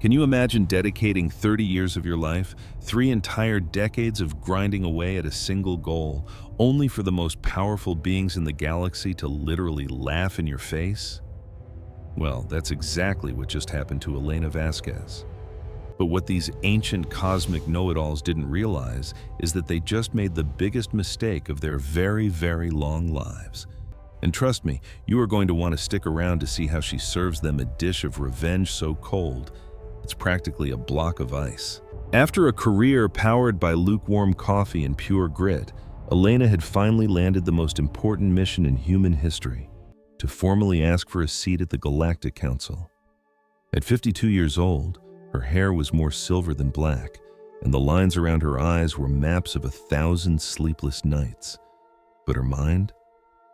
Can you imagine dedicating 30 years of your life, 3 entire decades of grinding away at a single goal, only for the most powerful beings in the galaxy to literally laugh in your face? Well, that's exactly what just happened to Elena Vasquez. But what these ancient cosmic know-it-alls didn't realize is that they just made the biggest mistake of their very, very long lives. And trust me, you are going to want to stick around to see how she serves them a dish of revenge so cold, it's practically a block of ice. After a career powered by lukewarm coffee and pure grit, Elena had finally landed the most important mission in human history, to formally ask for a seat at the Galactic Council. At 52 years old, her hair was more silver than black, and the lines around her eyes were maps of 1,000 sleepless nights. But her mind?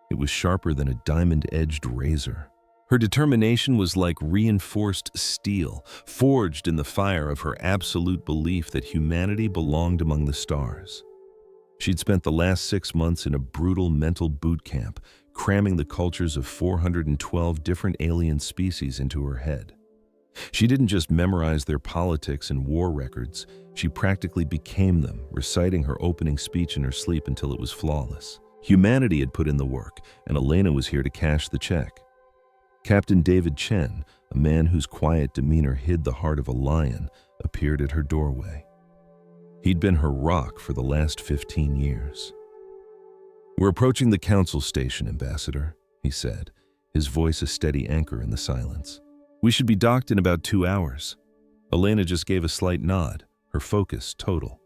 It was sharper than a diamond-edged razor. Her determination was like reinforced steel, forged in the fire of her absolute belief that humanity belonged among the stars. She'd spent the last 6 months in a brutal mental boot camp, cramming the cultures of 412 different alien species into her head. She didn't just memorize their politics and war records, she practically became them, reciting her opening speech in her sleep until it was flawless. Humanity had put in the work, and Elena was here to cash the check. Captain David Chen, a man whose quiet demeanor hid the heart of a lion, appeared at her doorway. He'd been her rock for the last 15 years. "We're approaching the council station, Ambassador," he said, his voice a steady anchor in the silence. "We should be docked in about 2 hours." Elena just gave a slight nod, her focus total.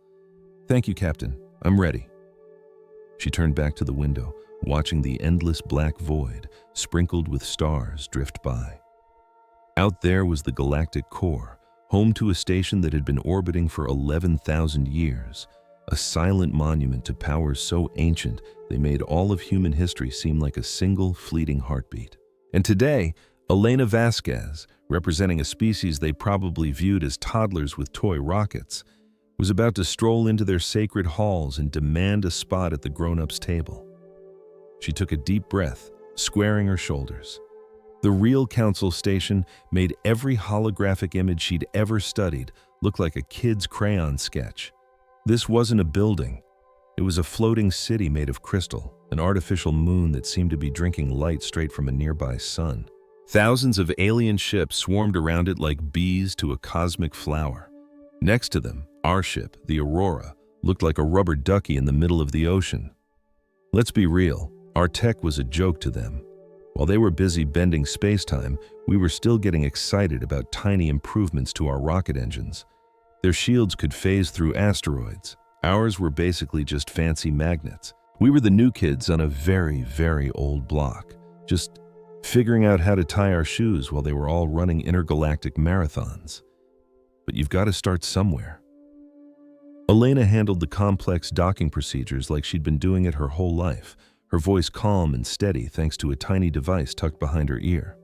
"Thank you, Captain. I'm ready." She turned back to the window, watching the endless black void, sprinkled with stars, drift by. Out there was the galactic core, home to a station that had been orbiting for 11,000 years, a silent monument to powers so ancient they made all of human history seem like a single fleeting heartbeat. And today, Elena Vasquez, representing a species they probably viewed as toddlers with toy rockets, was about to stroll into their sacred halls and demand a spot at the grown-ups' table. She took a deep breath, squaring her shoulders. The real council station made every holographic image she'd ever studied look like a kid's crayon sketch. This wasn't a building. It was a floating city made of crystal, an artificial moon that seemed to be drinking light straight from a nearby sun. Thousands of alien ships swarmed around it like bees to a cosmic flower. Next to them, our ship, the Aurora, looked like a rubber ducky in the middle of the ocean. Let's be real. Our tech was a joke to them. While they were busy bending space-time, we were still getting excited about tiny improvements to our rocket engines. Their shields could phase through asteroids. Ours were basically just fancy magnets. We were the new kids on a very, very old block, just figuring out how to tie our shoes while they were all running intergalactic marathons. But you've got to start somewhere. Elena handled the complex docking procedures like she'd been doing it her whole life, her voice calm and steady thanks to a tiny device tucked behind her ear.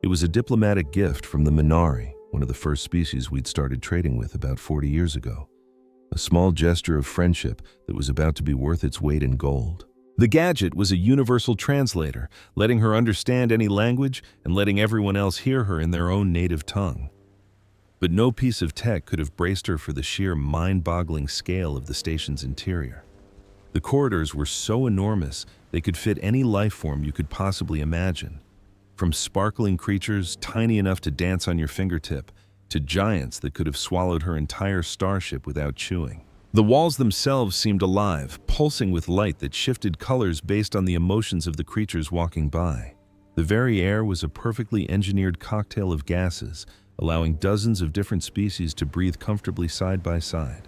It was a diplomatic gift from the Minari, one of the first species we'd started trading with about 40 years ago. A small gesture of friendship that was about to be worth its weight in gold. The gadget was a universal translator, letting her understand any language and letting everyone else hear her in their own native tongue. But no piece of tech could have braced her for the sheer mind-boggling scale of the station's interior. The corridors were so enormous they could fit any life form you could possibly imagine. From sparkling creatures tiny enough to dance on your fingertip, to giants that could have swallowed her entire starship without chewing. The walls themselves seemed alive, pulsing with light that shifted colors based on the emotions of the creatures walking by. The very air was a perfectly engineered cocktail of gases, allowing dozens of different species to breathe comfortably side by side.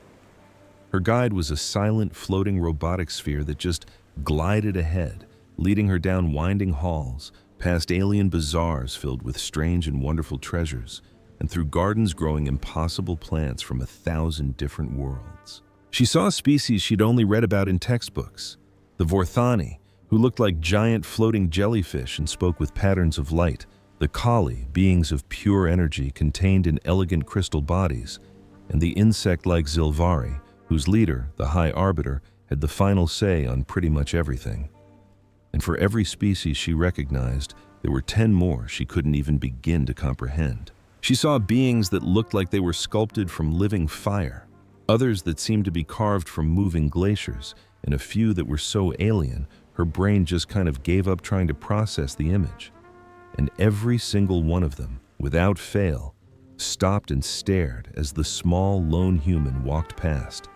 Her guide was a silent, floating robotic sphere that just glided ahead, leading her down winding halls, past alien bazaars filled with strange and wonderful treasures, and through gardens growing impossible plants from 1,000 different worlds. She saw a species she'd only read about in textbooks, the Vorthani, who looked like giant floating jellyfish and spoke with patterns of light, the Kali, beings of pure energy contained in elegant crystal bodies, and the insect-like Zilvari, whose leader, the High Arbiter, had the final say on pretty much everything. And for every species she recognized, there were 10 more she couldn't even begin to comprehend. She saw beings that looked like they were sculpted from living fire, others that seemed to be carved from moving glaciers, and a few that were so alien, her brain just kind of gave up trying to process the image. And every single one of them, without fail, stopped and stared as the small, lone human walked past.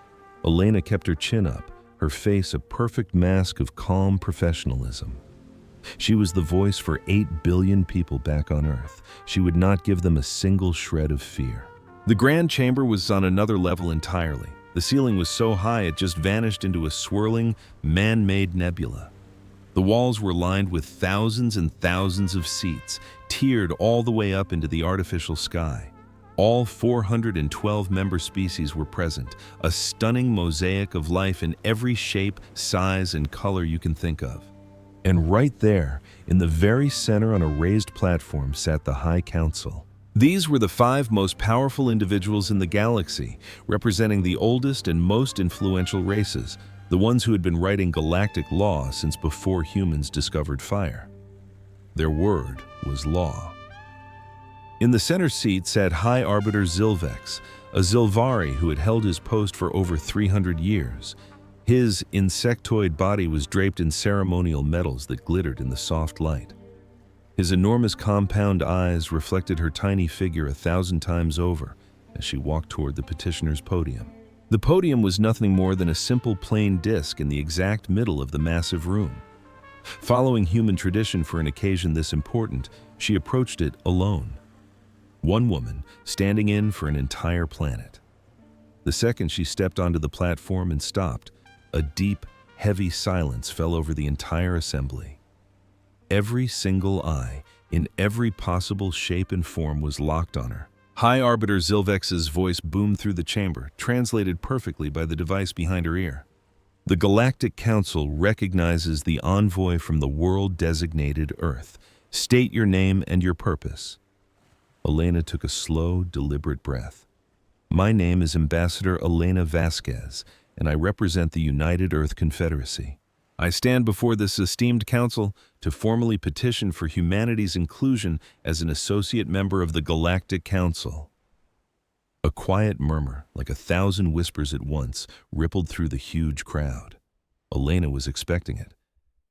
Elena kept her chin up, her face a perfect mask of calm professionalism. She was the voice for 8 billion people back on Earth. She would not give them a single shred of fear. The grand chamber was on another level entirely. The ceiling was so high it just vanished into a swirling, man-made nebula. The walls were lined with thousands and thousands of seats, tiered all the way up into the artificial sky. All 412 member species were present, a stunning mosaic of life in every shape, size, and color you can think of. And right there, in the very center on a raised platform, sat the High Council. These were the 5 most powerful individuals in the galaxy, representing the oldest and most influential races, the ones who had been writing galactic law since before humans discovered fire. Their word was law. In the center seat sat High Arbiter Zilvex, a Zilvari who had held his post for over 300 years. His insectoid body was draped in ceremonial metals that glittered in the soft light. His enormous compound eyes reflected her tiny figure 1,000 times over as she walked toward the petitioner's podium. The podium was nothing more than a simple plain disc in the exact middle of the massive room. Following human tradition for an occasion this important, she approached it alone. One woman standing in for an entire planet. The second she stepped onto the platform and stopped, a deep, heavy silence fell over the entire assembly. Every single eye, in every possible shape and form, was locked on her. High Arbiter Zilvex's voice boomed through the chamber, translated perfectly by the device behind her ear. The Galactic Council recognizes the envoy from the world-designated Earth. State your name and your purpose. Elena took a slow, deliberate breath. My name is Ambassador Elena Vasquez, and I represent the United Earth Confederacy. I stand before this esteemed council to formally petition for humanity's inclusion as an associate member of the Galactic Council. A quiet murmur, like 1,000 whispers at once, rippled through the huge crowd. Elena was expecting it.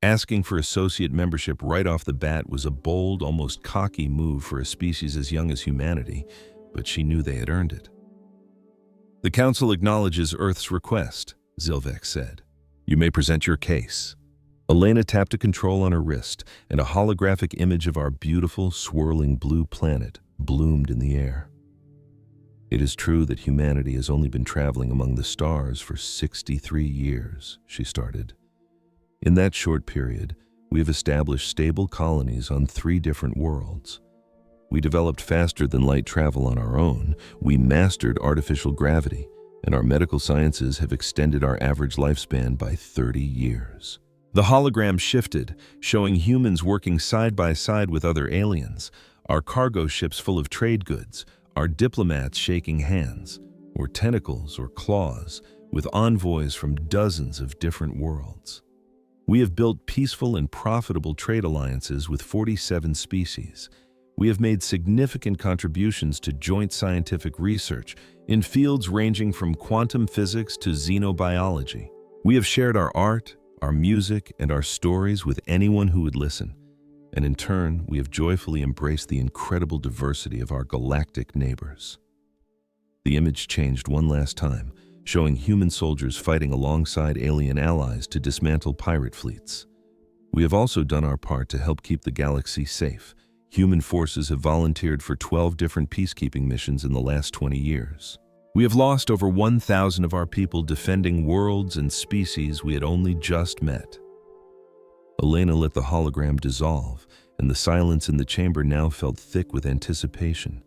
Asking for associate membership right off the bat was a bold, almost cocky move for a species as young as humanity, but she knew they had earned it. The Council acknowledges Earth's request, Zilvex said. You may present your case. Elena tapped a control on her wrist, and a holographic image of our beautiful, swirling blue planet bloomed in the air. It is true that humanity has only been traveling among the stars for 63 years, she started. In that short period, we have established stable colonies on 3 different worlds. We developed faster than light travel on our own, we mastered artificial gravity, and our medical sciences have extended our average lifespan by 30 years. The hologram shifted, showing humans working side by side with other aliens, our cargo ships full of trade goods, our diplomats shaking hands, or tentacles or claws, with envoys from dozens of different worlds. We have built peaceful and profitable trade alliances with 47 species. We have made significant contributions to joint scientific research in fields ranging from quantum physics to xenobiology. We have shared our art, our music, and our stories with anyone who would listen. And in turn, we have joyfully embraced the incredible diversity of our galactic neighbors. The image changed one last time, showing human soldiers fighting alongside alien allies to dismantle pirate fleets. We have also done our part to help keep the galaxy safe. Human forces have volunteered for 12 different peacekeeping missions in the last 20 years. We have lost over 1,000 of our people defending worlds and species we had only just met. Elena let the hologram dissolve, and the silence in the chamber now felt thick with anticipation.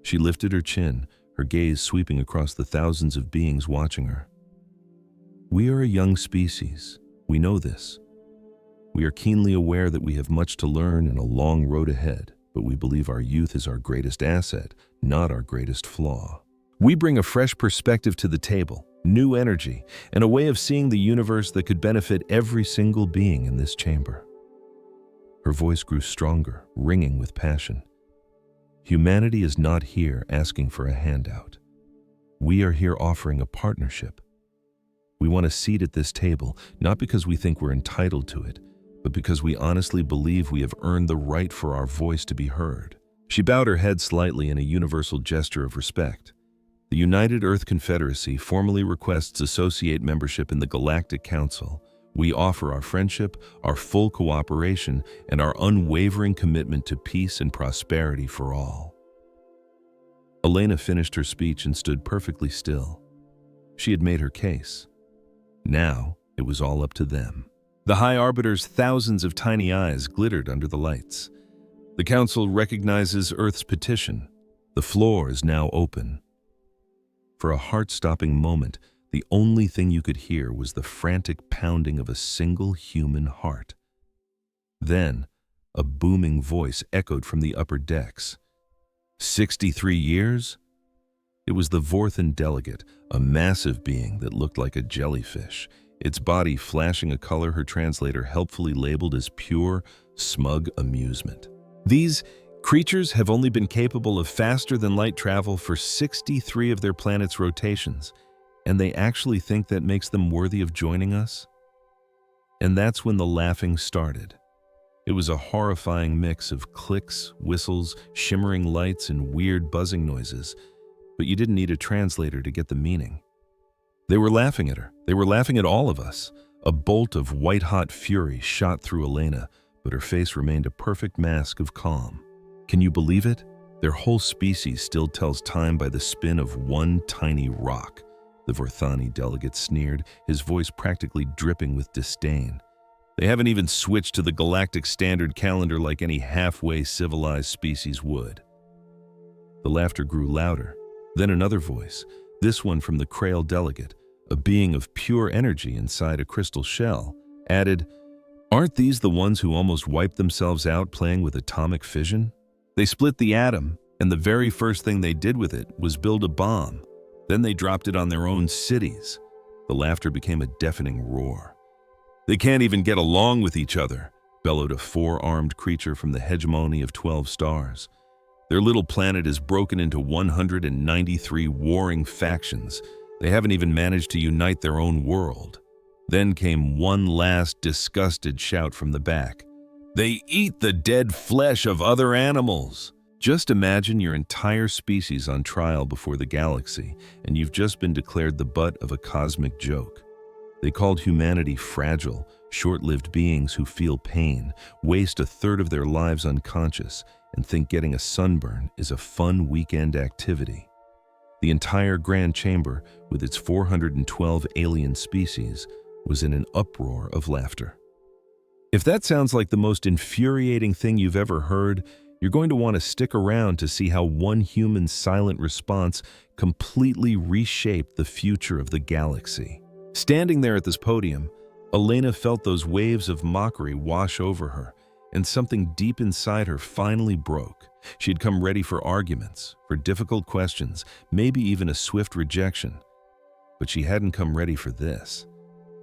She lifted her chin, her gaze sweeping across the thousands of beings watching her. We are a young species. We know this. We are keenly aware that we have much to learn and a long road ahead, but we believe our youth is our greatest asset, not our greatest flaw. We bring a fresh perspective to the table, new energy, and a way of seeing the universe that could benefit every single being in this chamber. Her voice grew stronger, ringing with passion. Humanity is not here asking for a handout. We are here offering a partnership. We want a seat at this table, not because we think we're entitled to it, but because we honestly believe we have earned the right for our voice to be heard. She bowed her head slightly in a universal gesture of respect. The United Earth Confederacy formally requests associate membership in the Galactic Council. We offer our friendship, our full cooperation, and our unwavering commitment to peace and prosperity for all. Elena finished her speech and stood perfectly still. She had made her case. Now, it was all up to them. The High Arbiter's thousands of tiny eyes glittered under the lights. The Council recognizes Earth's petition. The floor is now open. For a heart-stopping moment, the only thing you could hear was the frantic pounding of a single human heart. Then, a booming voice echoed from the upper decks. 63 years? It was the Vorthan delegate, a massive being that looked like a jellyfish, its body flashing a color her translator helpfully labeled as pure, smug amusement. These creatures have only been capable of faster-than-light travel for 63 of their planet's rotations, and they actually think that makes them worthy of joining us? And that's when the laughing started. It was a horrifying mix of clicks, whistles, shimmering lights, and weird buzzing noises, but you didn't need a translator to get the meaning. They were laughing at her. They were laughing at all of us. A bolt of white-hot fury shot through Elena, but her face remained a perfect mask of calm. Can you believe it? Their whole species still tells time by the spin of one tiny rock. The Vorthani delegate sneered, his voice practically dripping with disdain. They haven't even switched to the galactic standard calendar like any halfway civilized species would. The laughter grew louder. Then another voice, this one from the Krail delegate, a being of pure energy inside a crystal shell, added, "Aren't these the ones who almost wiped themselves out playing with atomic fission? They split the atom, and the very first thing they did with it was build a bomb. Then they dropped it on their own cities." The laughter became a deafening roar. "They can't even get along with each other," bellowed a four-armed creature from the hegemony of 12 stars. "Their little planet is broken into 193 warring factions. They haven't even managed to unite their own world." Then came one last disgusted shout from the back. "They eat the dead flesh of other animals." Just imagine your entire species on trial before the galaxy, and you've just been declared the butt of a cosmic joke. They called humanity fragile, short-lived beings who feel pain, waste a third of their lives unconscious, and think getting a sunburn is a fun weekend activity. The entire Grand Chamber, with its 412 alien species, was in an uproar of laughter. If that sounds like the most infuriating thing you've ever heard, you're going to want to stick around to see how one human's silent response completely reshaped the future of the galaxy. Standing there at this podium, Elena felt those waves of mockery wash over her, and something deep inside her finally broke. She had come ready for arguments, for difficult questions, maybe even a swift rejection. But she hadn't come ready for this.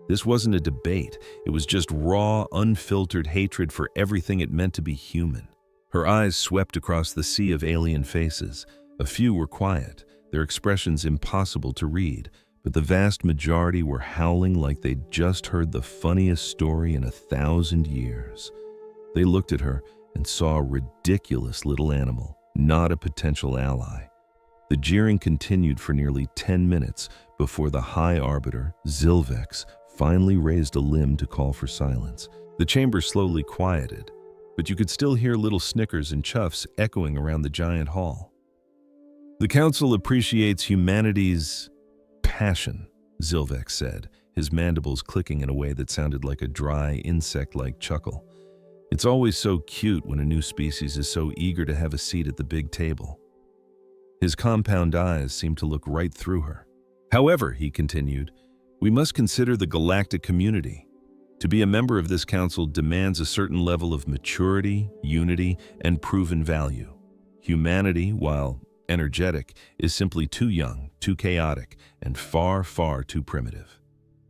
This wasn't a debate. It was just raw, unfiltered hatred for everything it meant to be human. Her eyes swept across the sea of alien faces. A few were quiet, their expressions impossible to read, but the vast majority were howling like they'd just heard the funniest story in 1,000 years. They looked at her and saw a ridiculous little animal, not a potential ally. The jeering continued for nearly 10 minutes before the High Arbiter, Zilvex, finally raised a limb to call for silence. The chamber slowly quieted, but you could still hear little snickers and chuffs echoing around the giant hall. "The Council appreciates humanity's passion," Zilvex said, his mandibles clicking in a way that sounded like a dry, insect-like chuckle. "It's always so cute when a new species is so eager to have a seat at the big table." His compound eyes seemed to look right through her. "However," he continued, "we must consider the galactic community. To be a member of this council demands a certain level of maturity, unity, and proven value. Humanity, while energetic, is simply too young, too chaotic, and far, far too primitive."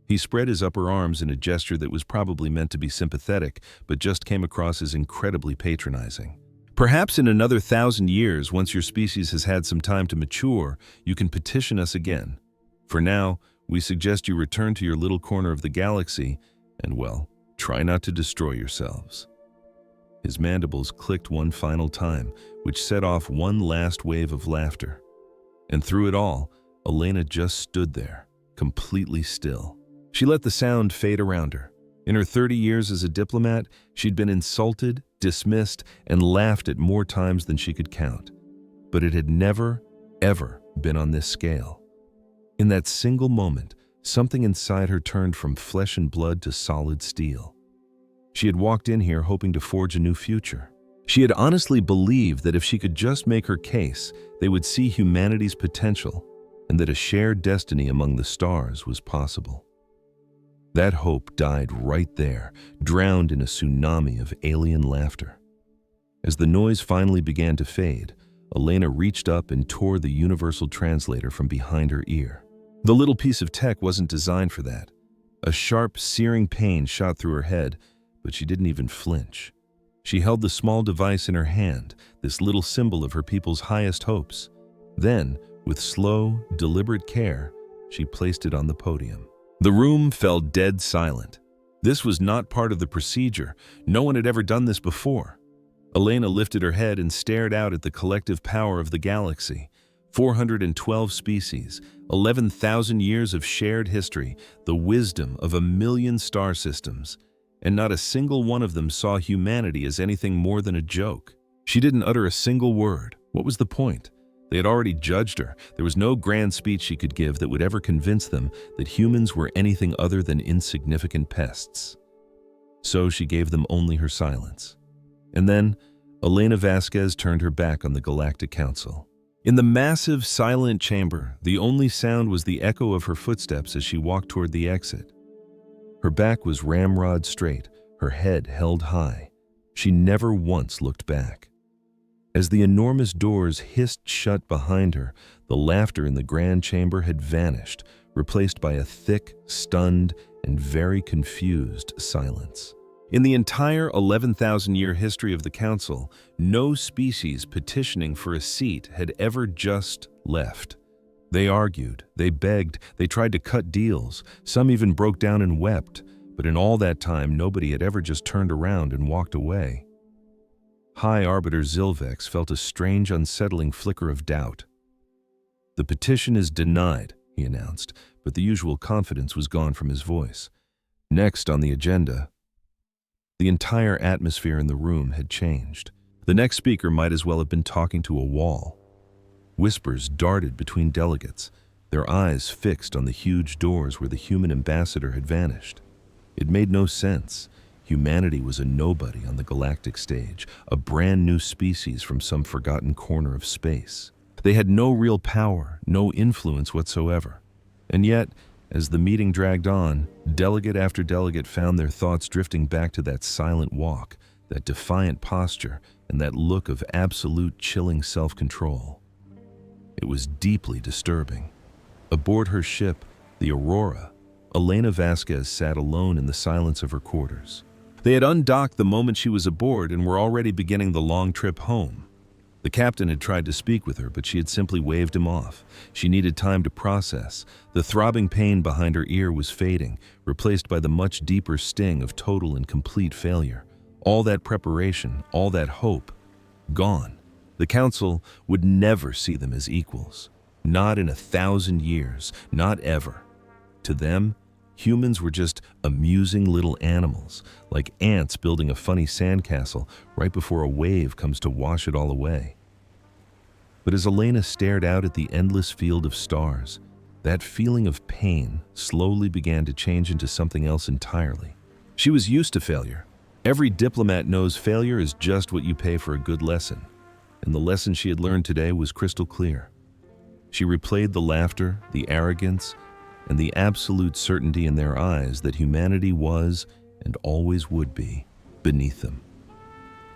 He spread his upper arms in a gesture that was probably meant to be sympathetic, but just came across as incredibly patronizing. Perhaps in another 1,000 years, once your species has had some time to mature, you can petition us again. For now, we suggest you return to your little corner of the galaxy and, well, try not to destroy yourselves." His mandibles clicked one final time, which set off one last wave of laughter. And through it all, Elena just stood there, completely still. She let the sound fade around her. In her 30 years as a diplomat, she'd been insulted, dismissed, and laughed at more times than she could count. But it had never, ever been on this scale. In that single moment, something inside her turned from flesh and blood to solid steel. She had walked in here hoping to forge a new future. She had honestly believed that if she could just make her case, they would see humanity's potential and that a shared destiny among the stars was possible. That hope died right there, drowned in a tsunami of alien laughter. As the noise finally began to fade, Elena reached up and tore the universal translator from behind her ear. The little piece of tech wasn't designed for that. A sharp, searing pain shot through her head, but she didn't even flinch. She held the small device in her hand, this little symbol of her people's highest hopes. Then, with slow, deliberate care, she placed it on the podium. The room fell dead silent. This was not part of the procedure. No one had ever done this before. Elena lifted her head and stared out at the collective power of the galaxy. 412 species, 11,000 years of shared history, the wisdom of 1,000,000 star systems. And not a single one of them saw humanity as anything more than a joke. She didn't utter a single word. What was the point? They had already judged her. There was no grand speech she could give that would ever convince them that humans were anything other than insignificant pests. So she gave them only her silence. And then, Elena Vasquez turned her back on the Galactic Council. In the massive, silent chamber, the only sound was the echo of her footsteps as she walked toward the exit. Her back was ramrod straight, her head held high. She never once looked back. As the enormous doors hissed shut behind her, the laughter in the grand chamber had vanished, replaced by a thick, stunned, and very confused silence. In the entire 11,000-year history of the Council, no species petitioning for a seat had ever just left. They argued, they begged, they tried to cut deals, some even broke down and wept, but in all that time nobody had ever just turned around and walked away. High Arbiter Zilvex felt a strange, unsettling flicker of doubt. "The petition is denied," he announced, but the usual confidence was gone from his voice. Next on the agenda, the entire atmosphere in the room had changed. The next speaker might as well have been talking to a wall. Whispers darted between delegates, their eyes fixed on the huge doors where the human ambassador had vanished. It made no sense. Humanity was a nobody on the galactic stage, a brand new species from some forgotten corner of space. They had no real power, no influence whatsoever. And yet, as the meeting dragged on, delegate after delegate found their thoughts drifting back to that silent walk, that defiant posture, and that look of absolute chilling self-control. It was deeply disturbing. Aboard her ship, the Aurora, Elena Vasquez sat alone in the silence of her quarters. They had undocked the moment she was aboard and were already beginning the long trip home. The captain had tried to speak with her, but she had simply waved him off. She needed time to process. The throbbing pain behind her ear was fading, replaced by the much deeper sting of total and complete failure. All that preparation, all that hope, gone. The council would never see them as equals. Not in 1,000 years, not ever. To them, humans were just amusing little animals, like ants building a funny sandcastle right before a wave comes to wash it all away. But as Elena stared out at the endless field of stars, that feeling of pain slowly began to change into something else entirely. She was used to failure. Every diplomat knows failure is just what you pay for a good lesson. And the lesson she had learned today was crystal clear. She replayed the laughter, the arrogance, and the absolute certainty in their eyes that humanity was, and always would be, beneath them.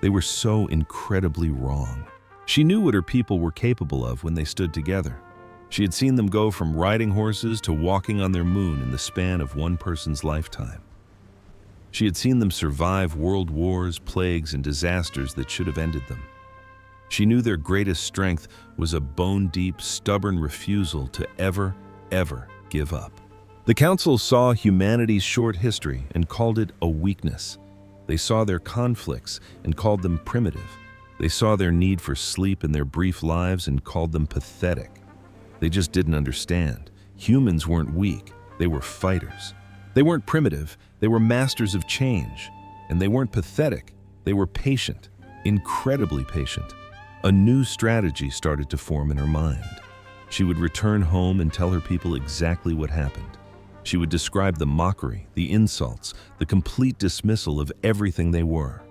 They were so incredibly wrong. She knew what her people were capable of when they stood together. She had seen them go from riding horses to walking on their moon in the span of one person's lifetime. She had seen them survive world wars, plagues, and disasters that should have ended them. She knew their greatest strength was a bone-deep, stubborn refusal to ever give up. The Council saw humanity's short history and called it a weakness. They saw their conflicts and called them primitive. They saw their need for sleep in their brief lives and called them pathetic. They just didn't understand. Humans weren't weak, they were fighters. They weren't primitive, they were masters of change. And they weren't pathetic, they were patient, incredibly patient. A new strategy started to form in her mind. She would return home and tell her people exactly what happened. She would describe the mockery, the insults, the complete dismissal of everything they were.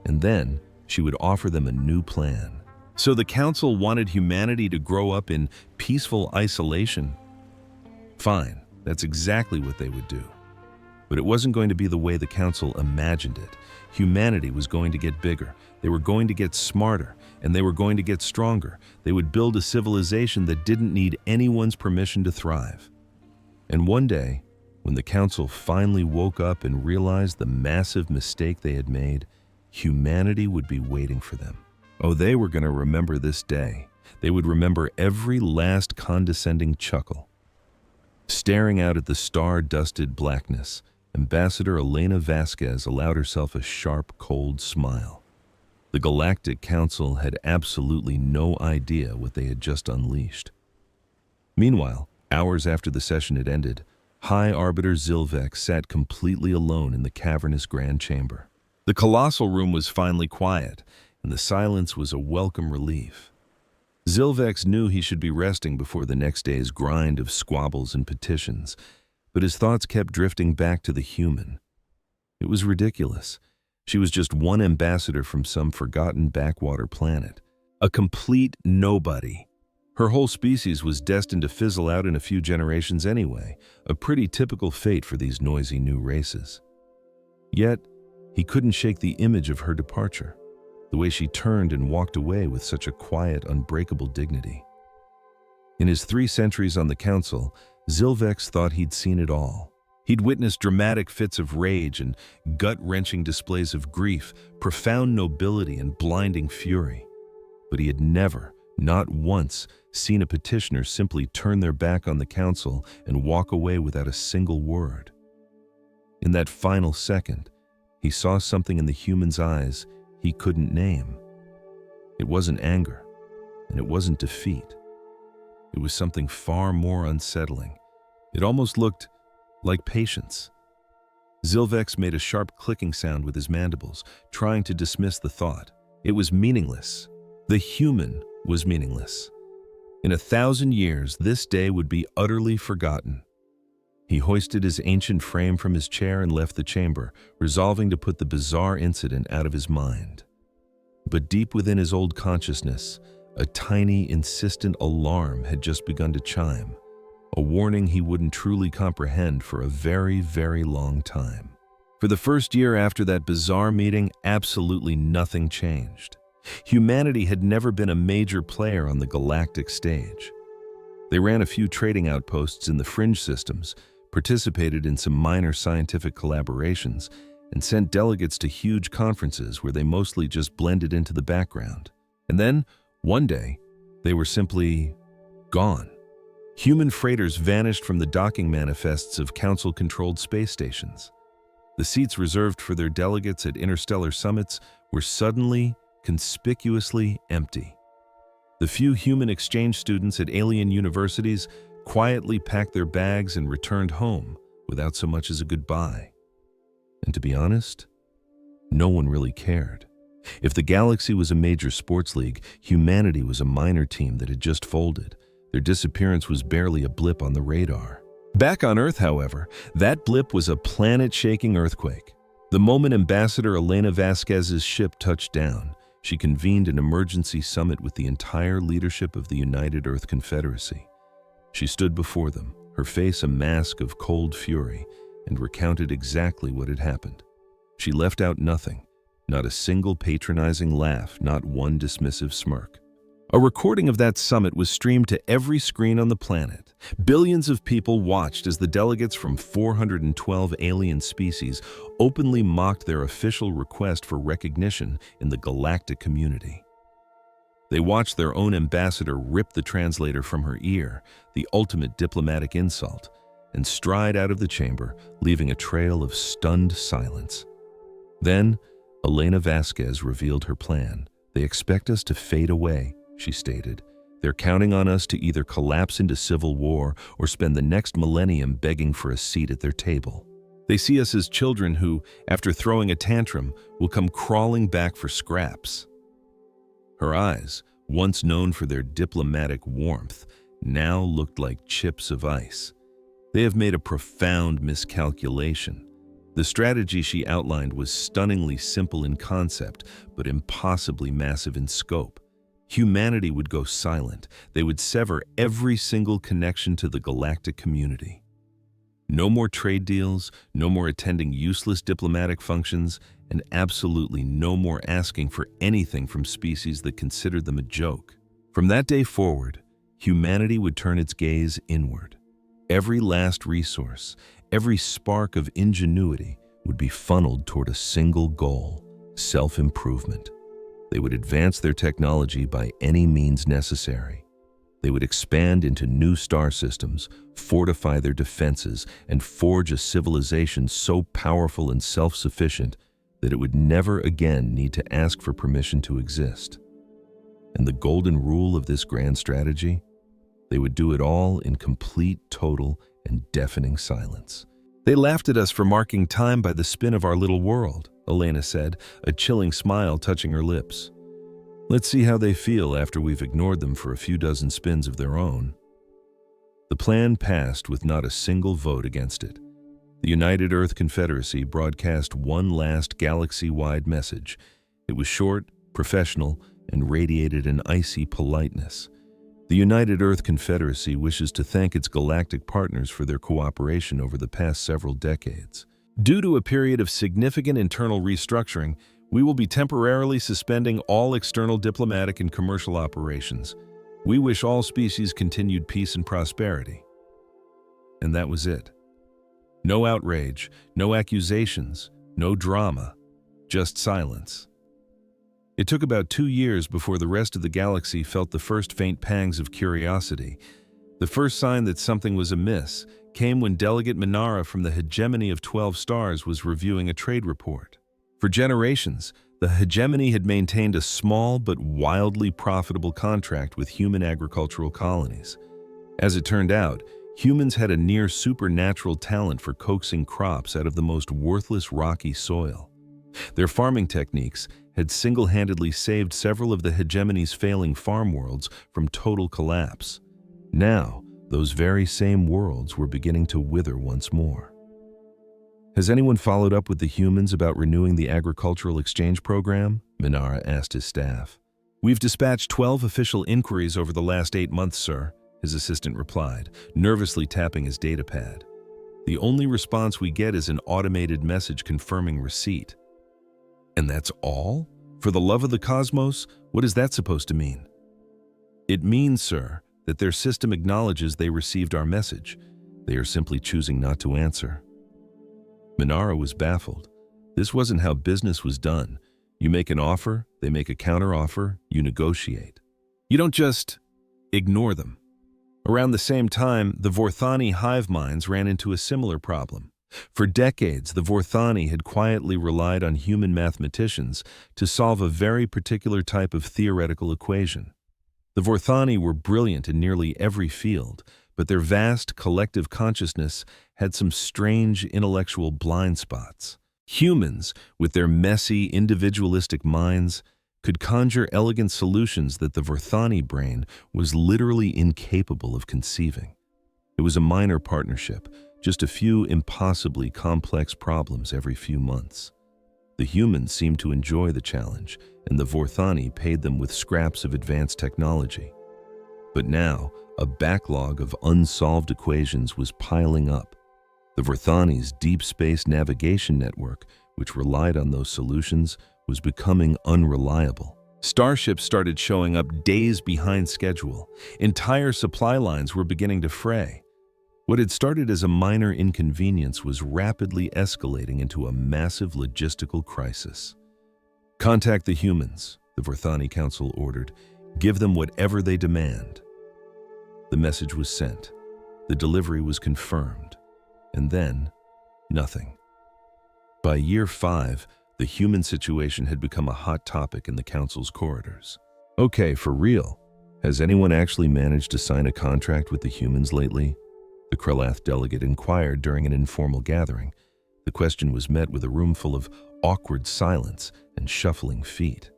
And then she would offer them a new plan. So the Council wanted humanity to grow up in peaceful isolation. Fine, that's exactly what they would do. But it wasn't going to be the way the Council imagined it. Humanity was going to get bigger. They were going to get smarter, and they were going to get stronger. They would build a civilization that didn't need anyone's permission to thrive. And one day, when the Council finally woke up and realized the massive mistake they had made, humanity would be waiting for them. Oh, they were going to remember this day. They would remember every last condescending chuckle. Staring out at the star-dusted blackness, Ambassador Elena Vasquez allowed herself a sharp, cold smile. The Galactic Council had absolutely no idea what they had just unleashed. Meanwhile, hours after the session had ended, High Arbiter Zilvex sat completely alone in the cavernous Grand Chamber. The colossal room was finally quiet, and the silence was a welcome relief. Zilvex knew he should be resting before the next day's grind of squabbles and petitions, but his thoughts kept drifting back to the human. It was ridiculous. She was just one ambassador from some forgotten backwater planet. A complete nobody. Her whole species was destined to fizzle out in a few generations anyway, a pretty typical fate for these noisy new races. Yet, he couldn't shake the image of her departure, the way she turned and walked away with such a quiet, unbreakable dignity. In his 3 centuries on the Council, Zilvex thought he'd seen it all. He'd witnessed dramatic fits of rage and gut-wrenching displays of grief, profound nobility and blinding fury. But he had never, not once, seen a petitioner simply turn their back on the Council and walk away without a single word. In that final second, he saw something in the human's eyes he couldn't name. It wasn't anger, and it wasn't defeat. It was something far more unsettling. It almost looked like patience. Zilvex made a sharp clicking sound with his mandibles, trying to dismiss the thought. It was meaningless. The human was meaningless. In 1,000 years, this day would be utterly forgotten. He hoisted his ancient frame from his chair and left the chamber, resolving to put the bizarre incident out of his mind. But deep within his old consciousness, a tiny, insistent alarm had just begun to chime, a warning he wouldn't truly comprehend for a very, very long time. For the first year after that bizarre meeting, absolutely nothing changed. Humanity had never been a major player on the galactic stage. They ran a few trading outposts in the fringe systems, participated in some minor scientific collaborations, and sent delegates to huge conferences where they mostly just blended into the background. And then, one day, they were simply gone. Human freighters vanished from the docking manifests of Council-controlled space stations. The seats reserved for their delegates at interstellar summits were suddenly, conspicuously empty. The few human exchange students at alien universities quietly packed their bags and returned home without so much as a goodbye. And to be honest, no one really cared. If the galaxy was a major sports league, humanity was a minor team that had just folded. Their disappearance was barely a blip on the radar. Back on Earth, however, that blip was a planet-shaking earthquake. The moment Ambassador Elena Vasquez's ship touched down, she convened an emergency summit with the entire leadership of the United Earth Confederacy. She stood before them, her face a mask of cold fury, and recounted exactly what had happened. She left out nothing, not a single patronizing laugh, not one dismissive smirk. A recording of that summit was streamed to every screen on the planet. Billions of people watched as the delegates from 412 alien species openly mocked their official request for recognition in the galactic community. They watched their own ambassador rip the translator from her ear, the ultimate diplomatic insult, and stride out of the chamber, leaving a trail of stunned silence. Then, Elena Vasquez revealed her plan. "They expect us to fade away," she stated. "They're counting on us to either collapse into civil war or spend the next millennium begging for a seat at their table. They see us as children who, after throwing a tantrum, will come crawling back for scraps." Her eyes, once known for their diplomatic warmth, now looked like chips of ice. They have made a profound miscalculation. The strategy she outlined was stunningly simple in concept, but impossibly massive in scope. Humanity would go silent. They would sever every single connection to the galactic community. No more trade deals, no more attending useless diplomatic functions, and absolutely no more asking for anything from species that considered them a joke. From that day forward, humanity would turn its gaze inward. Every last resource, every spark of ingenuity would be funneled toward a single goal: self-improvement. They would advance their technology by any means necessary. They would expand into new star systems, fortify their defenses, and forge a civilization so powerful and self-sufficient that it would never again need to ask for permission to exist. And the golden rule of this grand strategy? They would do it all in complete, total, and deafening silence. "They laughed at us for marking time by the spin of our little world," Elena said, a chilling smile touching her lips. "Let's see how they feel after we've ignored them for a few dozen spins of their own." The plan passed with not a single vote against it. The United Earth Confederacy broadcast one last galaxy-wide message. It was short, professional, and radiated an icy politeness. The United Earth Confederacy wishes to thank its galactic partners for their cooperation over the past several decades. Due to a period of significant internal restructuring, we will be temporarily suspending all external diplomatic and commercial operations. We wish all species continued peace and prosperity. And that was it. No outrage, no accusations, no drama, just silence. It took about 2 years before the rest of the galaxy felt the first faint pangs of curiosity. The first sign that something was amiss came when Delegate Minara from the Hegemony of 12 Stars was reviewing a trade report. For generations, the Hegemony had maintained a small but wildly profitable contract with human agricultural colonies. As it turned out, humans had a near supernatural talent for coaxing crops out of the most worthless rocky soil. Their farming techniques had single-handedly saved several of the Hegemony's failing farm worlds from total collapse. Now, those very same worlds were beginning to wither once more. "Has anyone followed up with the humans about renewing the agricultural exchange program?" Minara asked his staff. "We've dispatched 12 official inquiries over the last 8 months, sir," his assistant replied, nervously tapping his datapad. "The only response we get is an automated message confirming receipt." "And that's all? For the love of the cosmos, what is that supposed to mean?" "It means, sir, that their system acknowledges they received our message. They are simply choosing not to answer." Minara was baffled. This wasn't how business was done. You make an offer, they make a counteroffer, you negotiate. You don't just ignore them. Around the same time, the Vorthani hive minds ran into a similar problem. For decades, the Vorthani had quietly relied on human mathematicians to solve a very particular type of theoretical equation. The Vorthani were brilliant in nearly every field, but their vast collective consciousness had some strange intellectual blind spots. Humans, with their messy, individualistic minds, could conjure elegant solutions that the Vorthani brain was literally incapable of conceiving. It was a minor partnership, just a few impossibly complex problems every few months. The humans seemed to enjoy the challenge, and the Vorthani paid them with scraps of advanced technology. But now, a backlog of unsolved equations was piling up. The Vorthani's deep space navigation network, which relied on those solutions, was becoming unreliable. Starships started showing up days behind schedule. Entire supply lines were beginning to fray. What had started as a minor inconvenience was rapidly escalating into a massive logistical crisis. "Contact the humans," the Vorthani Council ordered. Give them whatever they demand. The message was sent. The delivery was confirmed. And then, nothing. By year 5, the human situation had become a hot topic in the council's corridors. Okay, for real. Has anyone actually managed to sign a contract with the humans lately? The Krelath delegate inquired during an informal gathering. The question was met with a room full of awkward silence and shuffling feet.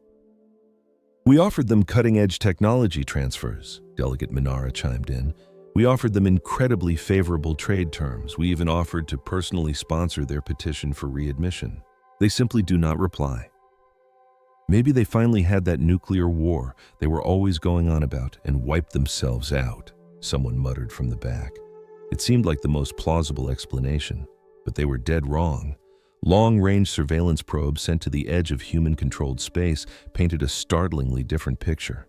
We offered them cutting-edge technology transfers, Delegate Minara chimed in. We offered them incredibly favorable trade terms. We even offered to personally sponsor their petition for readmission. They simply do not reply. Maybe they finally had that nuclear war they were always going on about and wiped themselves out, someone muttered from the back. It seemed like the most plausible explanation, but they were dead wrong. Long-range surveillance probes sent to the edge of human-controlled space painted a startlingly different picture.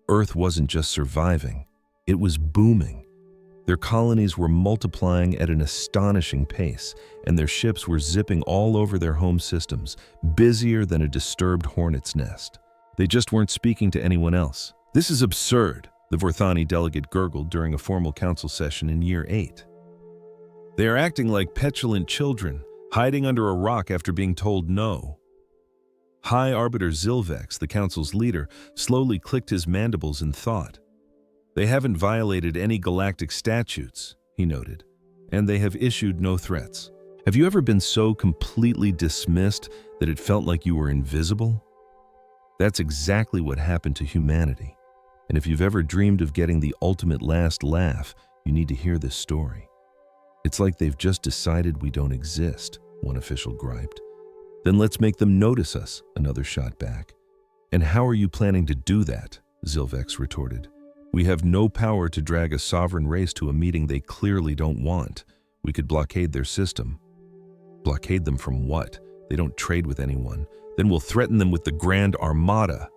Earth wasn't just surviving, it was booming. Their colonies were multiplying at an astonishing pace, and their ships were zipping all over their home systems, busier than a disturbed hornet's nest. They just weren't speaking to anyone else. This is absurd, the Vorthani delegate gurgled during a formal council session in year 8. They are acting like petulant children, hiding under a rock after being told no. High Arbiter Zilvex, the council's leader, slowly clicked his mandibles in thought. They haven't violated any galactic statutes, he noted, and they have issued no threats. Have you ever been so completely dismissed that it felt like you were invisible? That's exactly what happened to humanity. And if you've ever dreamed of getting the ultimate last laugh, you need to hear this story. It's like they've just decided we don't exist, one official griped. Then let's make them notice us, another shot back. And how are you planning to do that? Zilvex retorted. We have no power to drag a sovereign race to a meeting they clearly don't want. We could blockade their system. Blockade them from what? They don't trade with anyone. Then we'll threaten them with the Grand Armada.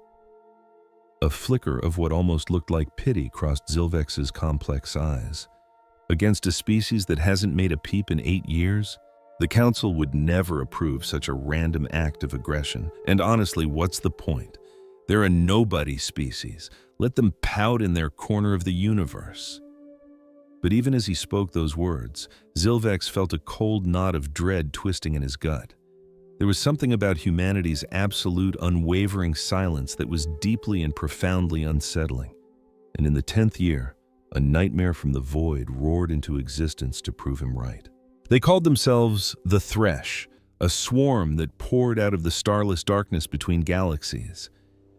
A flicker of what almost looked like pity crossed Zilvex's complex eyes. Against a species that hasn't made a peep in 8 years? The Council would never approve such a random act of aggression. And honestly, what's the point? They're a nobody species. Let them pout in their corner of the universe. But even as he spoke those words, Zilvex felt a cold knot of dread twisting in his gut. There was something about humanity's absolute, unwavering silence that was deeply and profoundly unsettling. And in the 10th year, a nightmare from the void roared into existence to prove him right. They called themselves the Thresh, a swarm that poured out of the starless darkness between galaxies.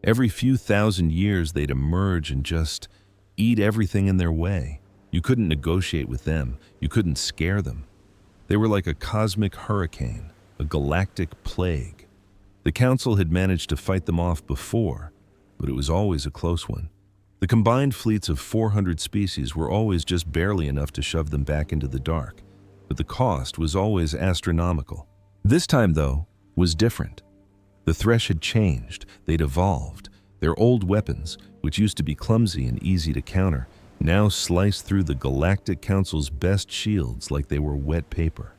Every few thousand years, they'd emerge and just eat everything in their way. You couldn't negotiate with them. You couldn't scare them. They were like a cosmic hurricane, a galactic plague. The Council had managed to fight them off before, but it was always a close one. The combined fleets of 400 species were always just barely enough to shove them back into the dark, but the cost was always astronomical. This time, though, was different. The Thresh had changed, they'd evolved. Their old weapons, which used to be clumsy and easy to counter, now sliced through the Galactic Council's best shields like they were wet paper.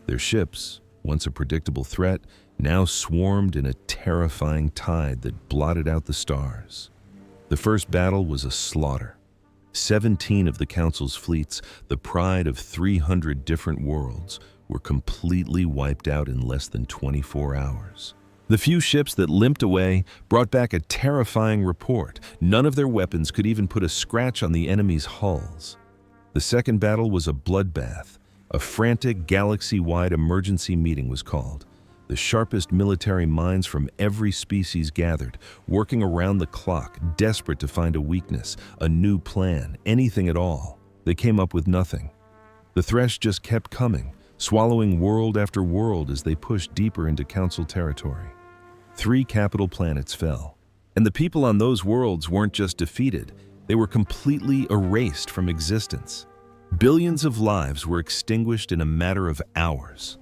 Their ships, once a predictable threat, now swarmed in a terrifying tide that blotted out the stars. The first battle was a slaughter. 17 of the Council's fleets, the pride of 300 different worlds, were completely wiped out in less than 24 hours. The few ships that limped away brought back a terrifying report. None of their weapons could even put a scratch on the enemy's hulls. The second battle was a bloodbath. A frantic galaxy-wide emergency meeting was called. The sharpest military minds from every species gathered, working around the clock, desperate to find a weakness, a new plan, anything at all. They came up with nothing. The Thresh just kept coming, swallowing world after world as they pushed deeper into Council territory. 3 capital planets fell. And the people on those worlds weren't just defeated, they were completely erased from existence. Billions of lives were extinguished in a matter of hours.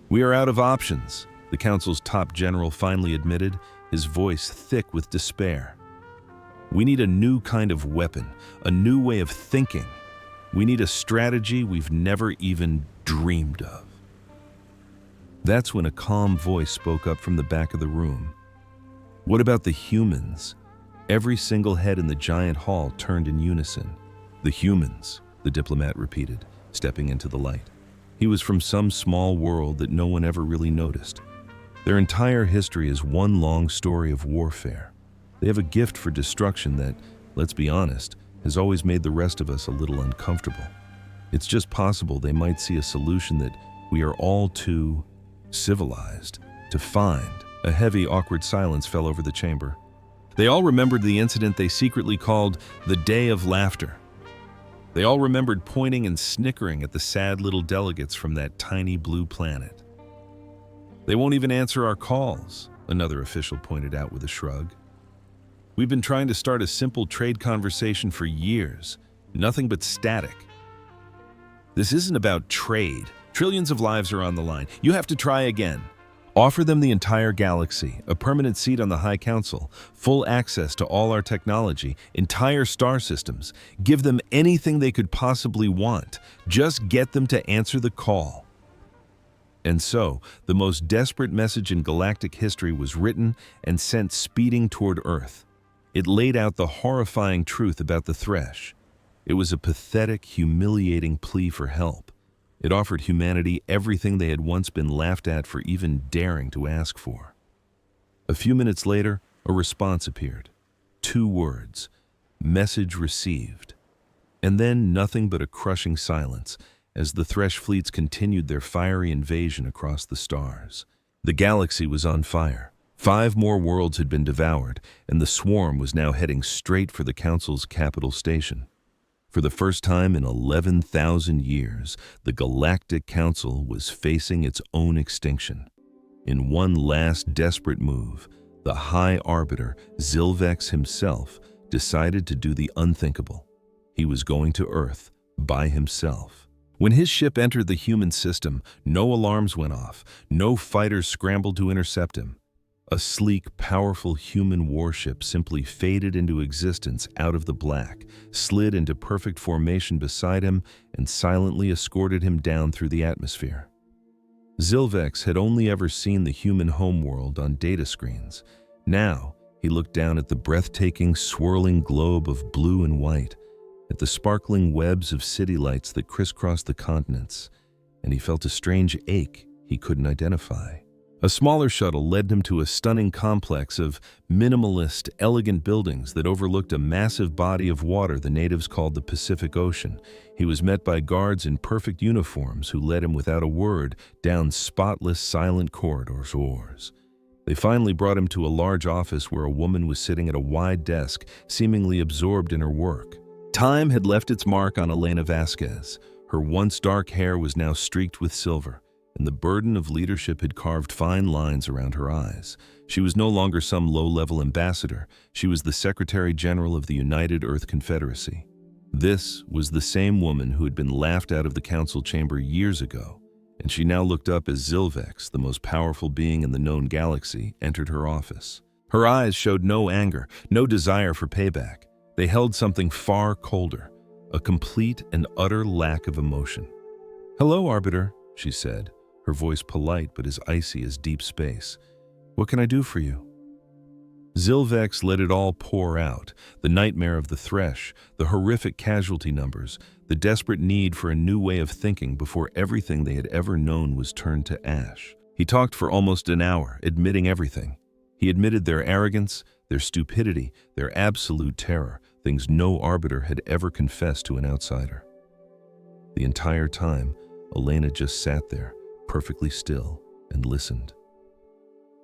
We are out of options, the Council's top general finally admitted, his voice thick with despair. We need a new kind of weapon, a new way of thinking. We need a strategy we've never even dreamed of. That's when a calm voice spoke up from the back of the room. What about the humans? Every single head in the giant hall turned in unison. "The humans," the diplomat repeated, stepping into the light. He was from some small world that no one ever really noticed. Their entire history is one long story of warfare. They have a gift for destruction that, let's be honest, has always made the rest of us a little uncomfortable. It's just possible they might see a solution that we are all too civilized to find. A heavy, awkward silence fell over the chamber. They all remembered the incident they secretly called the Day of Laughter. They all remembered pointing and snickering at the sad little delegates from that tiny blue planet. "They won't even answer our calls," another official pointed out with a shrug. "We've been trying to start a simple trade conversation for years. Nothing but static." "This isn't about trade. Trillions of lives are on the line. You have to try again." Offer them the entire galaxy, a permanent seat on the High Council, full access to all our technology, entire star systems. Give them anything they could possibly want. Just get them to answer the call. And so, the most desperate message in galactic history was written and sent speeding toward Earth. It laid out the horrifying truth about the Thresh. It was a pathetic, humiliating plea for help. It offered humanity everything they had once been laughed at for even daring to ask for. A few minutes later, a response appeared. 2 words: "Message received." And then nothing but a crushing silence as the Thresh fleets continued their fiery invasion across the stars. The galaxy was on fire. 5 more worlds had been devoured, and the swarm was now heading straight for the Council's capital station. For the first time in 11,000 years, the Galactic Council was facing its own extinction. In one last desperate move, the High Arbiter, Zilvex himself, decided to do the unthinkable. He was going to Earth by himself. When his ship entered the human system, no alarms went off, no fighters scrambled to intercept him. A sleek, powerful human warship simply faded into existence out of the black, slid into perfect formation beside him, and silently escorted him down through the atmosphere. Zilvex had only ever seen the human homeworld on data screens. Now, he looked down at the breathtaking, swirling globe of blue and white, at the sparkling webs of city lights that crisscrossed the continents, and he felt a strange ache he couldn't identify. A smaller shuttle led him to a stunning complex of minimalist, elegant buildings that overlooked a massive body of water the natives called the Pacific Ocean. He was met by guards in perfect uniforms who led him without a word down spotless, silent corridors. They finally brought him to a large office where a woman was sitting at a wide desk, seemingly absorbed in her work. Time had left its mark on Elena Vasquez. Her once dark hair was now streaked with silver, and the burden of leadership had carved fine lines around her eyes. She was no longer some low-level ambassador. She was the Secretary General of the United Earth Confederacy. This was the same woman who had been laughed out of the council chamber years ago, and she now looked up as Zilvex, the most powerful being in the known galaxy, entered her office. Her eyes showed no anger, no desire for payback. They held something far colder, a complete and utter lack of emotion. "Hello, Arbiter," she said, her voice polite but as icy as deep space. "What can I do for you?" Zilvex let it all pour out, the nightmare of the Thresh, the horrific casualty numbers, the desperate need for a new way of thinking before everything they had ever known was turned to ash. He talked for almost an hour, admitting everything. He admitted their arrogance, their stupidity, their absolute terror, things no arbiter had ever confessed to an outsider. The entire time, Elena just sat there, perfectly still, and listened.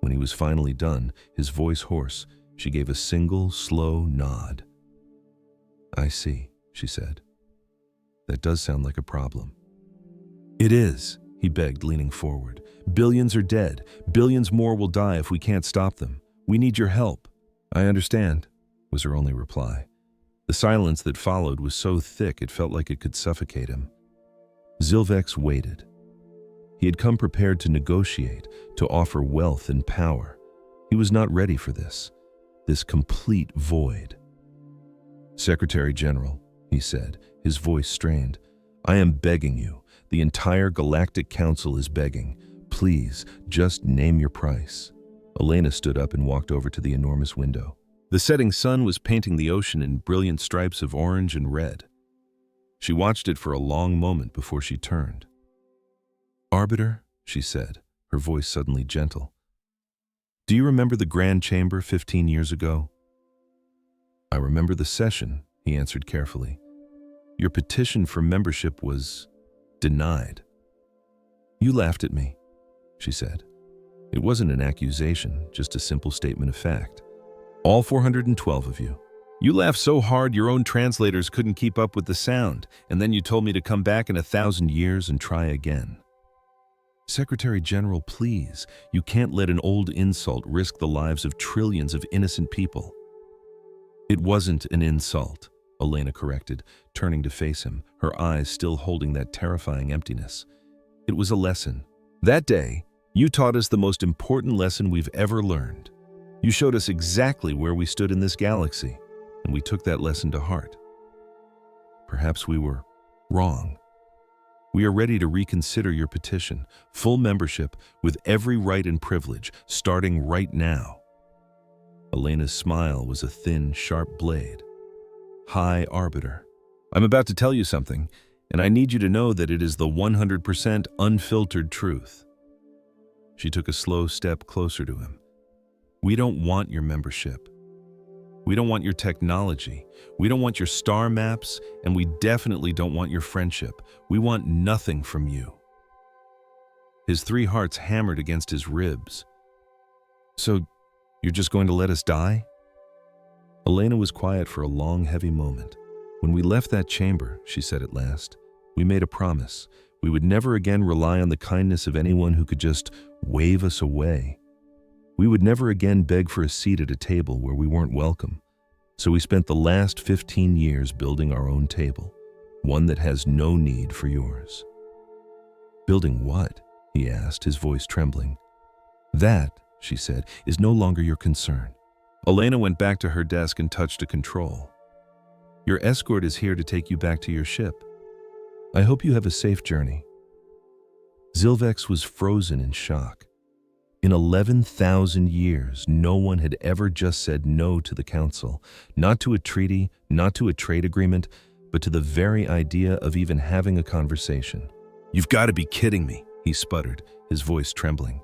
When he was finally done, his voice hoarse, she gave a single, slow nod. "I see," she said. "That does sound like a problem." "It is," he begged, leaning forward. "Billions are dead. Billions more will die if we can't stop them. We need your help." "I understand," was her only reply. The silence that followed was so thick it felt like it could suffocate him. Zilvex waited. He had come prepared to negotiate, to offer wealth and power. He was not ready for this complete void. "Secretary General," he said, his voice strained, "I am begging you. The entire Galactic Council is begging. Please, just name your price." Elena stood up and walked over to the enormous window. The setting sun was painting the ocean in brilliant stripes of orange and red. She watched it for a long moment before she turned. "Arbiter," she said, her voice suddenly gentle. "Do you remember the Grand Chamber 15 years ago?" "I remember the session," he answered carefully. "Your petition for membership was denied." "You laughed at me," she said. "It wasn't an accusation, just a simple statement of fact. All 412 of you. You laughed so hard your own translators couldn't keep up with the sound, and then you told me to come back in 1,000 years and try again." "Secretary General, please, you can't let an old insult risk the lives of trillions of innocent people." "It wasn't an insult," Elena corrected, turning to face him, her eyes still holding that terrifying emptiness. "It was a lesson. That day, you taught us the most important lesson we've ever learned. You showed us exactly where we stood in this galaxy, and we took that lesson to heart. Perhaps we were wrong. We are ready to reconsider your petition, full membership with every right and privilege, starting right now." Elena's smile was a thin, sharp blade. "High Arbiter, I'm about to tell you something, and I need you to know that it is the 100% unfiltered truth." She took a slow step closer to him. "We don't want your membership. We don't want your technology. We don't want your star maps, and we definitely don't want your friendship. We want nothing from you." His 3 hearts hammered against his ribs. "So, you're just going to let us die?" Elena was quiet for a long, heavy moment. "When we left that chamber," she said at last, "we made a promise. We would never again rely on the kindness of anyone who could just wave us away. We would never again beg for a seat at a table where we weren't welcome. So we spent the last 15 years building our own table, one that has no need for yours." "Building what?" he asked, his voice trembling. "That," she said, "is no longer your concern." Elena went back to her desk and touched a control. "Your escort is here to take you back to your ship. I hope you have a safe journey." Zilvex was frozen in shock. In 11,000 years, no one had ever just said no to the Council, not to a treaty, not to a trade agreement, but to the very idea of even having a conversation. "You've got to be kidding me," he sputtered, his voice trembling.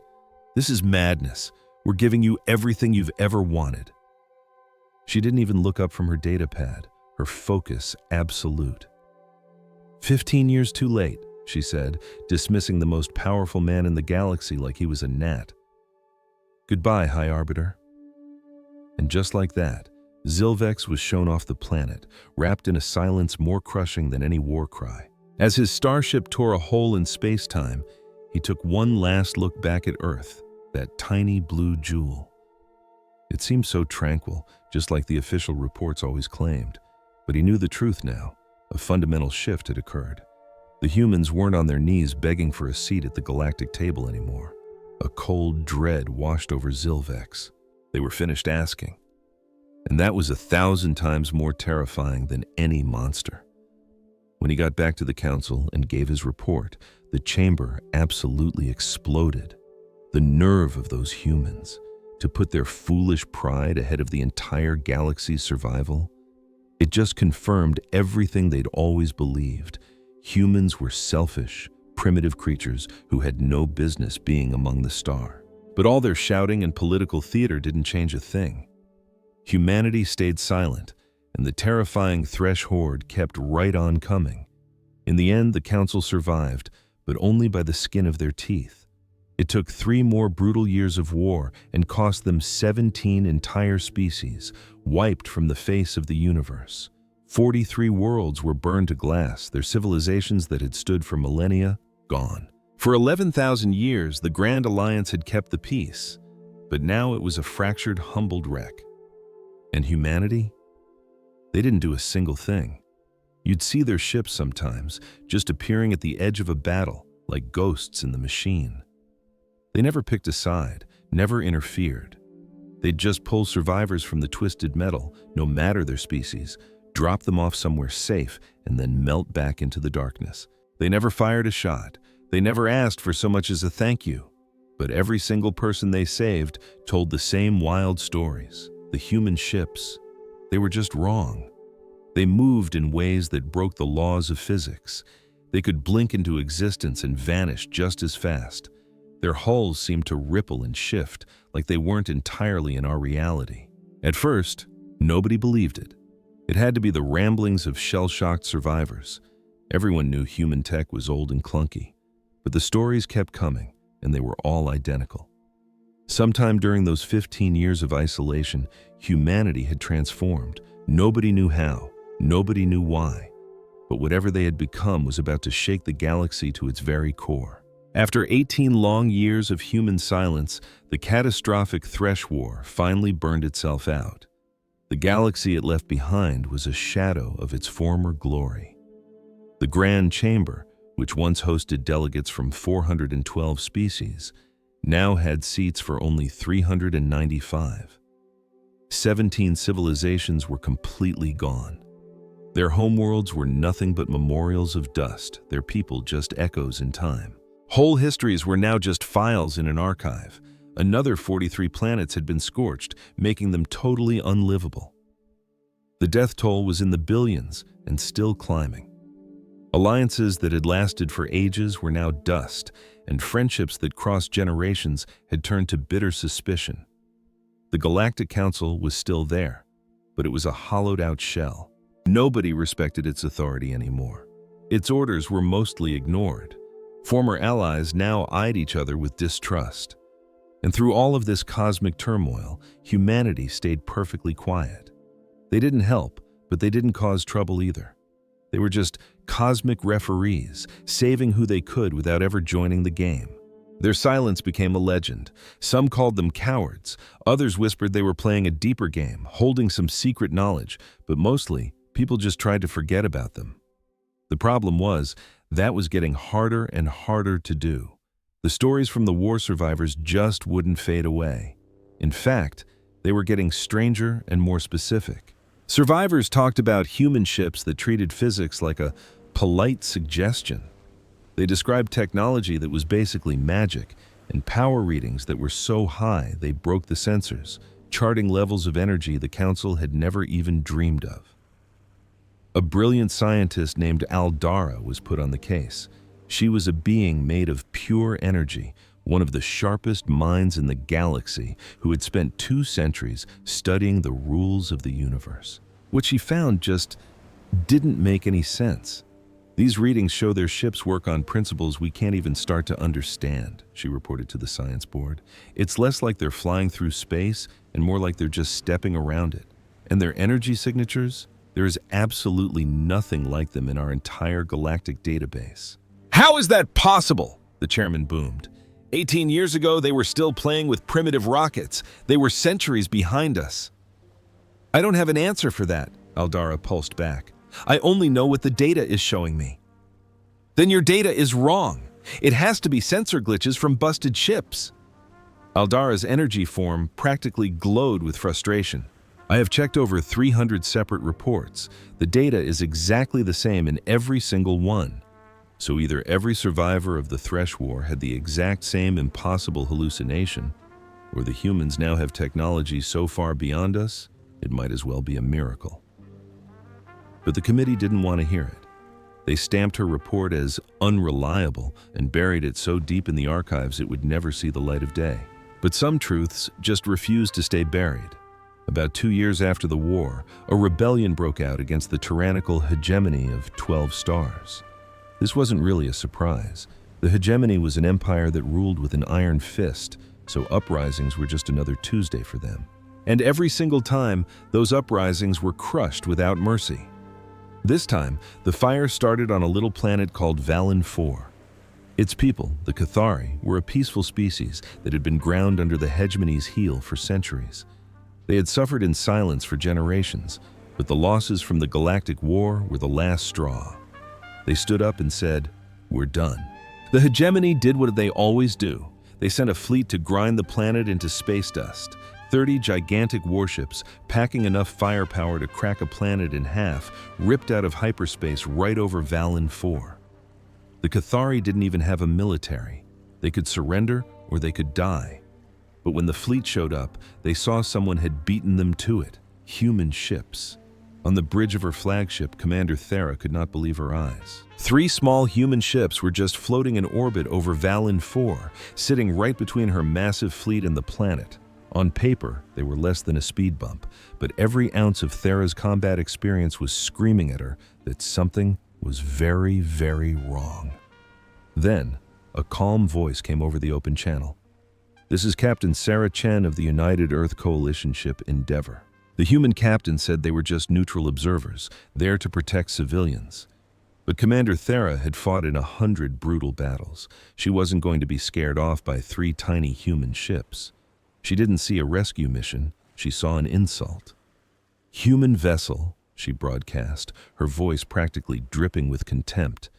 "This is madness. We're giving you everything you've ever wanted." She didn't even look up from her data pad, her focus absolute. 15 years too late," she said, dismissing the most powerful man in the galaxy like he was a gnat. "Goodbye, High Arbiter." And just like that, Zilvex was shown off the planet, wrapped in a silence more crushing than any war cry. As his starship tore a hole in space-time, he took one last look back at Earth, that tiny blue jewel. It seemed so tranquil, just like the official reports always claimed. But he knew the truth now. A fundamental shift had occurred. The humans weren't on their knees begging for a seat at the galactic table anymore. A cold dread washed over Zilvex. They were finished asking. And that was 1,000 times more terrifying than any monster. When he got back to the Council and gave his report, the chamber absolutely exploded. The nerve of those humans, to put their foolish pride ahead of the entire galaxy's survival. It just confirmed everything they'd always believed. Humans were selfish, primitive creatures who had no business being among the star. But all their shouting and political theater didn't change a thing. Humanity stayed silent, and the terrifying Thresh horde kept right on coming. In the end, the Council survived, but only by the skin of their teeth. It took 3 more brutal years of war and cost them 17 entire species, wiped from the face of the universe. 43 worlds were burned to glass, their civilizations that had stood for millennia, gone. For 11,000 years, the Grand Alliance had kept the peace, but now it was a fractured, humbled wreck. And humanity? They didn't do a single thing. You'd see their ships sometimes, just appearing at the edge of a battle, like ghosts in the machine. They never picked a side, never interfered. They'd just pull survivors from the twisted metal, no matter their species, drop them off somewhere safe, and then melt back into the darkness. They never fired a shot. They never asked for so much as a thank you. But every single person they saved told the same wild stories. the human ships, they were just wrong. They moved in ways that broke the laws of physics. They could blink into existence and vanish just as fast. Their hulls seemed to ripple and shift like they weren't entirely in our reality. At first, nobody believed it. It had to be the ramblings of shell-shocked survivors. Everyone knew human tech was old and clunky, but the stories kept coming, and they were all identical. Sometime during those 15 years of isolation, humanity had transformed. Nobody knew how, nobody knew why, but whatever they had become was about to shake the galaxy to its very core. After 18 long years of human silence, the catastrophic Thresh War finally burned itself out. The galaxy it left behind was a shadow of its former glory. The Grand Chamber, which once hosted delegates from 412 species, now had seats for only 395. 17 civilizations were completely gone. Their homeworlds were nothing but memorials of dust, their people just echoes in time. Whole histories were now just files in an archive. Another 43 planets had been scorched, making them totally unlivable. The death toll was in the billions and still climbing. Alliances that had lasted for ages were now dust, and friendships that crossed generations had turned to bitter suspicion. The Galactic Council was still there, but it was a hollowed-out shell. Nobody respected its authority anymore. Its orders were mostly ignored. Former allies now eyed each other with distrust. And through all of this cosmic turmoil, humanity stayed perfectly quiet. They didn't help, but they didn't cause trouble either. They were just cosmic referees, saving who they could without ever joining the game. Their silence became a legend. Some called them cowards. Others whispered they were playing a deeper game, holding some secret knowledge, but mostly, people just tried to forget about them. The problem was, that was getting harder and harder to do. The stories from the war survivors just wouldn't fade away. In fact, they were getting stranger and more specific. Survivors talked about human ships that treated physics like a polite suggestion. They described technology that was basically magic and power readings that were so high they broke the sensors, charting levels of energy the Council had never even dreamed of. A brilliant scientist named Aldara was put on the case. She was a being made of pure energy, one of the sharpest minds in the galaxy, who had spent 2 centuries studying the rules of the universe. What she found just didn't make any sense. These readings show their ships work on principles we can't even start to understand, she reported to the science board. It's less like they're flying through space and more like they're just stepping around it. And their energy signatures? There is absolutely nothing like them in our entire galactic database. How is that possible? The chairman boomed. 18 years ago, they were still playing with primitive rockets. They were centuries behind us. I don't have an answer for that, Aldara pulsed back. I only know what the data is showing me. Then your data is wrong. It has to be sensor glitches from busted ships. Aldara's energy form practically glowed with frustration. I have checked over 300 separate reports. The data is exactly the same in every single one. So either every survivor of the Thresh War had the exact same impossible hallucination, or the humans now have technology so far beyond us, it might as well be a miracle. But the committee didn't want to hear it. They stamped her report as unreliable and buried it so deep in the archives it would never see the light of day. But some truths just refused to stay buried. About 2 years after the war, a rebellion broke out against the tyrannical hegemony of 12 stars. This wasn't really a surprise. The hegemony was an empire that ruled with an iron fist, so uprisings were just another Tuesday for them. And every single time, those uprisings were crushed without mercy. This time, the fire started on a little planet called Valen 4. Its people, the Cathari, were a peaceful species that had been ground under the hegemony's heel for centuries. They had suffered in silence for generations, but the losses from the Galactic War were the last straw. They stood up and said, "We're done." The hegemony did what they always do. They sent a fleet to grind the planet into space dust. 30 gigantic warships, packing enough firepower to crack a planet in half, ripped out of hyperspace right over Valen 4. The Cathari didn't even have a military. They could surrender or they could die. But when the fleet showed up, they saw someone had beaten them to it. Human ships. On the bridge of her flagship, Commander Thera could not believe her eyes. 3 small human ships were just floating in orbit over Valen 4, sitting right between her massive fleet and the planet. On paper, they were less than a speed bump, but every ounce of Thera's combat experience was screaming at her that something was very, very wrong. Then, a calm voice came over the open channel. "This is Captain Sarah Chen of the United Earth Coalition ship Endeavor." The human captain said they were just neutral observers, there to protect civilians. But Commander Thera had fought in 100 brutal battles. She wasn't going to be scared off by 3 tiny human ships. She didn't see a rescue mission, she saw an insult. "Human vessel," she broadcast, her voice practically dripping with contempt.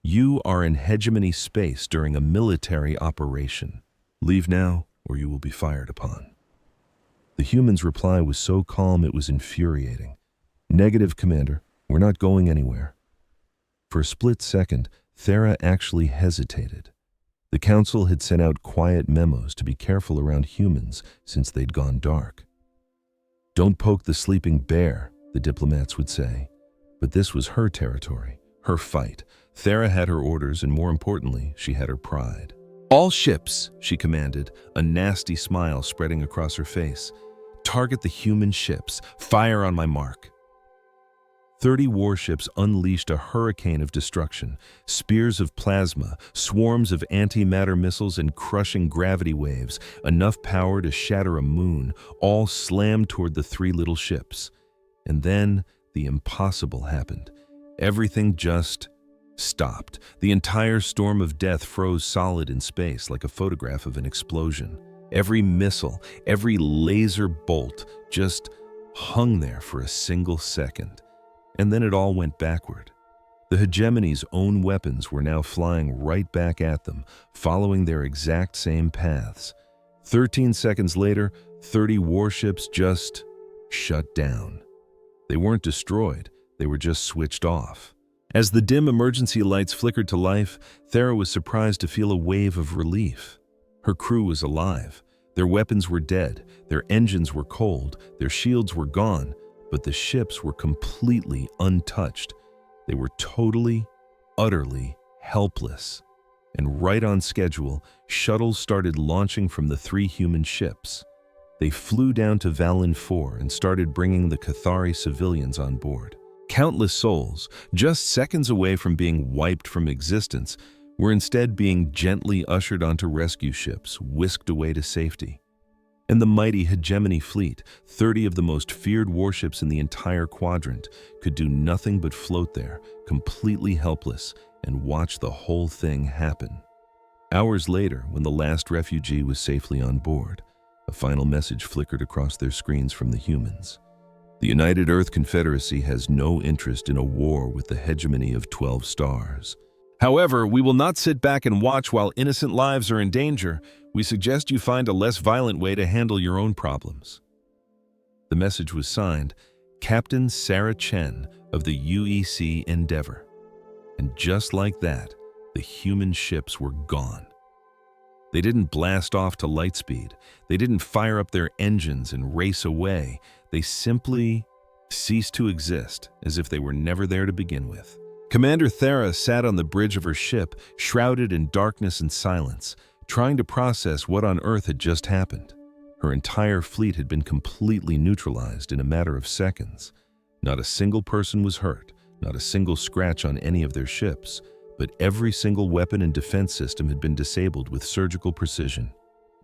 "You are in hegemony space during a military operation. Leave now, or you will be fired upon." The human's reply was so calm it was infuriating. "Negative, Commander. We're not going anywhere." For a split second, Thera actually hesitated. The Council had sent out quiet memos to be careful around humans since they'd gone dark. "Don't poke the sleeping bear," the diplomats would say. But this was her territory, her fight. Thera had her orders, and more importantly, she had her pride. "All ships," she commanded, a nasty smile spreading across her face. "Target the human ships. Fire on my mark." 30 warships unleashed a hurricane of destruction, spears of plasma, swarms of antimatter missiles, and crushing gravity waves, enough power to shatter a moon, all slammed toward the 3 little ships. And then the impossible happened. Everything just stopped. The entire storm of death froze solid in space like a photograph of an explosion. Every missile, every laser bolt just hung there for a single second. And then it all went backward. The hegemony's own weapons were now flying right back at them, following their exact same paths. 13 seconds later, 30 warships just shut down. They weren't destroyed, they were just switched off. As the dim emergency lights flickered to life, Thera was surprised to feel a wave of relief. Her crew was alive. Their weapons were dead, their engines were cold, their shields were gone, but the ships were completely untouched. They were totally, utterly helpless. And right on schedule, shuttles started launching from the 3 human ships. They flew down to Valen 4 and started bringing the Cathari civilians on board. Countless souls, just seconds away from being wiped from existence, were instead being gently ushered onto rescue ships, whisked away to safety. And the mighty hegemony fleet, 30 of the most feared warships in the entire quadrant, could do nothing but float there, completely helpless, and watch the whole thing happen. Hours later, when the last refugee was safely on board, a final message flickered across their screens from the humans. "The United Earth Confederacy has no interest in a war with the hegemony of 12 stars. However, we will not sit back and watch while innocent lives are in danger. We suggest you find a less violent way to handle your own problems." The message was signed, Captain Sarah Chen of the UEC Endeavor. And just like that, the human ships were gone. They didn't blast off to light speed. They didn't fire up their engines and race away. They simply ceased to exist, as if they were never there to begin with. Commander Thera sat on the bridge of her ship, shrouded in darkness and silence, trying to process what on earth had just happened. Her entire fleet had been completely neutralized in a matter of seconds. Not a single person was hurt, not a single scratch on any of their ships, but every single weapon and defense system had been disabled with surgical precision.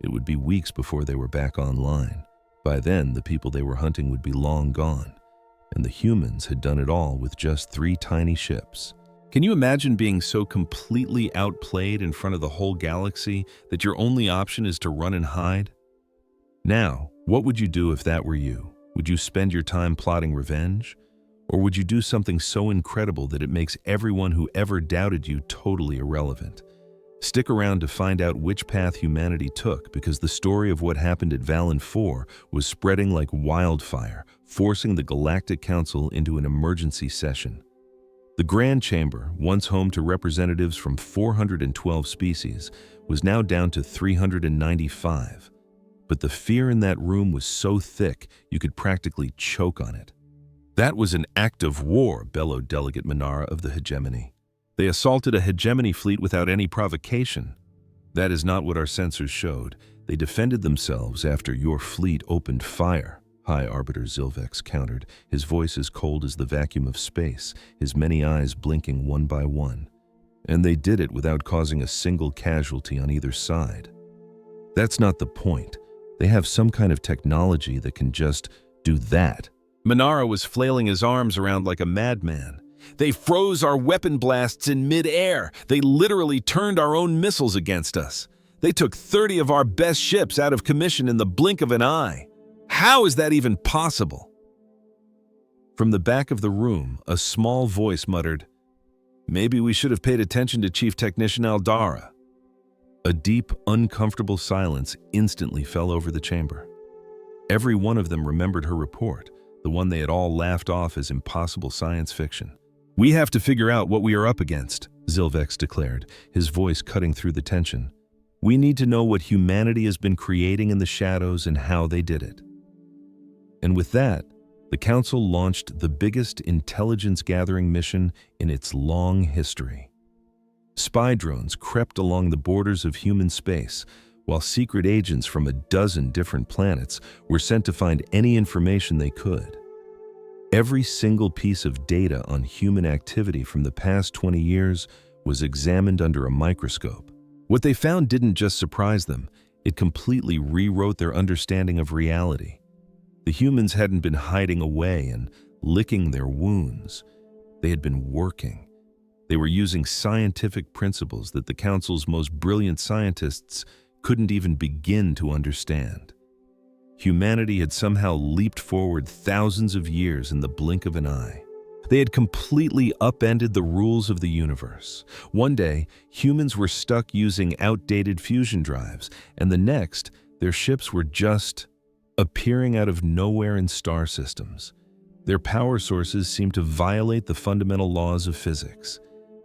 It would be weeks before they were back online. By then, the people they were hunting would be long gone, and the humans had done it all with just 3 tiny ships. Can you imagine being so completely outplayed in front of the whole galaxy that your only option is to run and hide? Now, what would you do if that were you? Would you spend your time plotting revenge? Or would you do something so incredible that it makes everyone who ever doubted you totally irrelevant? Stick around to find out which path humanity took, because the story of what happened at Valen 4 was spreading like wildfire, forcing the Galactic Council into an emergency session. The Grand Chamber, once home to representatives from 412 species, was now down to 395. but the fear in that room was so thick you could practically choke on it. "That was an act of war," bellowed Delegate Minara of the hegemony. "They assaulted a hegemony fleet without any provocation." "That is not what our sensors showed. They defended themselves after your fleet opened fire," High Arbiter Zilvex countered, his voice as cold as the vacuum of space, his many eyes blinking one by one. "And they did it without causing a single casualty on either side." "That's not the point. They have some kind of technology that can just do that." Minara was flailing his arms around like a madman. "They froze our weapon blasts in mid-air. They literally turned our own missiles against us. They took 30 of our best ships out of commission in the blink of an eye. How is that even possible?" From the back of the room, a small voice muttered, "Maybe we should have paid attention to Chief Technician Aldara." A deep, uncomfortable silence instantly fell over the chamber. Every one of them remembered her report, the one they had all laughed off as impossible science fiction. "We have to figure out what we are up against," Zilvex declared, his voice cutting through the tension. "We need to know what humanity has been creating in the shadows and how they did it." And with that, the Council launched the biggest intelligence-gathering mission in its long history. Spy drones crept along the borders of human space, while secret agents from a dozen different planets were sent to find any information they could. Every single piece of data on human activity from the past 20 years was examined under a microscope. What they found didn't just surprise them, it completely rewrote their understanding of reality. The humans hadn't been hiding away and licking their wounds. They had been working. They were using scientific principles that the Council's most brilliant scientists couldn't even begin to understand. Humanity had somehow leaped forward thousands of years in the blink of an eye. They had completely upended the rules of the universe. One day, humans were stuck using outdated fusion drives, and the next, their ships were just appearing out of nowhere in star systems. Their power sources seemed to violate the fundamental laws of physics.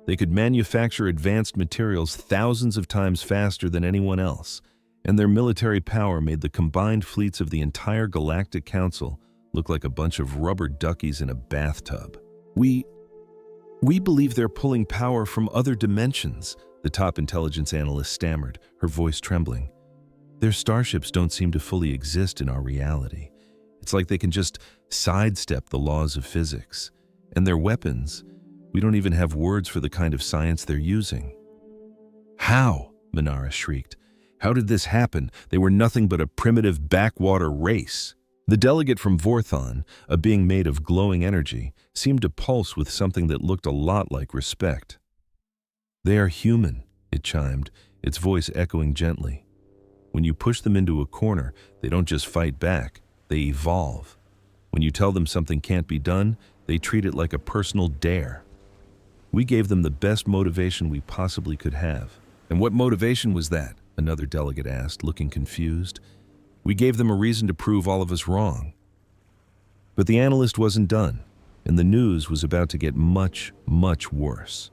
They could manufacture advanced materials thousands of times faster than anyone else, and their military power made the combined fleets of the entire Galactic Council look like a bunch of rubber duckies in a bathtub. We believe they're pulling power from other dimensions," the top intelligence analyst stammered, her voice trembling. "Their starships don't seem to fully exist in our reality. It's like they can just sidestep the laws of physics. And their weapons, we don't even have words for the kind of science they're using." "How?" Minara shrieked. "How did this happen? They were nothing but a primitive backwater race." The delegate from Vorthon, a being made of glowing energy, seemed to pulse with something that looked a lot like respect. "They are human," it chimed, its voice echoing gently. "When you push them into a corner, they don't just fight back, they evolve. When you tell them something can't be done, they treat it like a personal dare. We gave them the best motivation we possibly could have." "And what motivation was that?" another delegate asked, looking confused. "We gave them a reason to prove all of us wrong." But the analyst wasn't done, and the news was about to get much, much worse.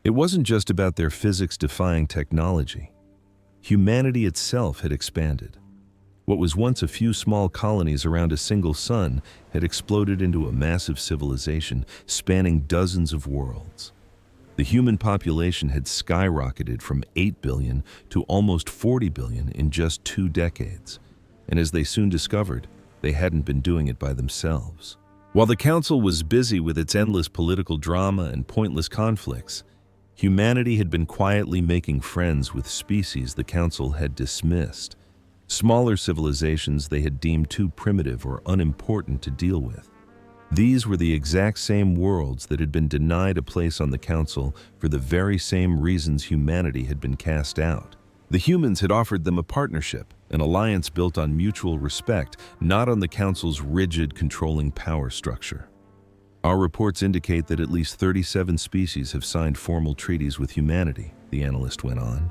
It wasn't just about their physics-defying technology. Humanity itself had expanded. What was once a few small colonies around a single sun had exploded into a massive civilization spanning dozens of worlds. The human population had skyrocketed from 8 billion to almost 40 billion in just 2 decades. And as they soon discovered, they hadn't been doing it by themselves. While the Council was busy with its endless political drama and pointless conflicts, humanity had been quietly making friends with species the Council had dismissed. Smaller civilizations they had deemed too primitive or unimportant to deal with. These were the exact same worlds that had been denied a place on the Council for the very same reasons humanity had been cast out. The humans had offered them a partnership, an alliance built on mutual respect, not on the Council's rigid, controlling power structure. "Our reports indicate that at least 37 species have signed formal treaties with humanity," the analyst went on.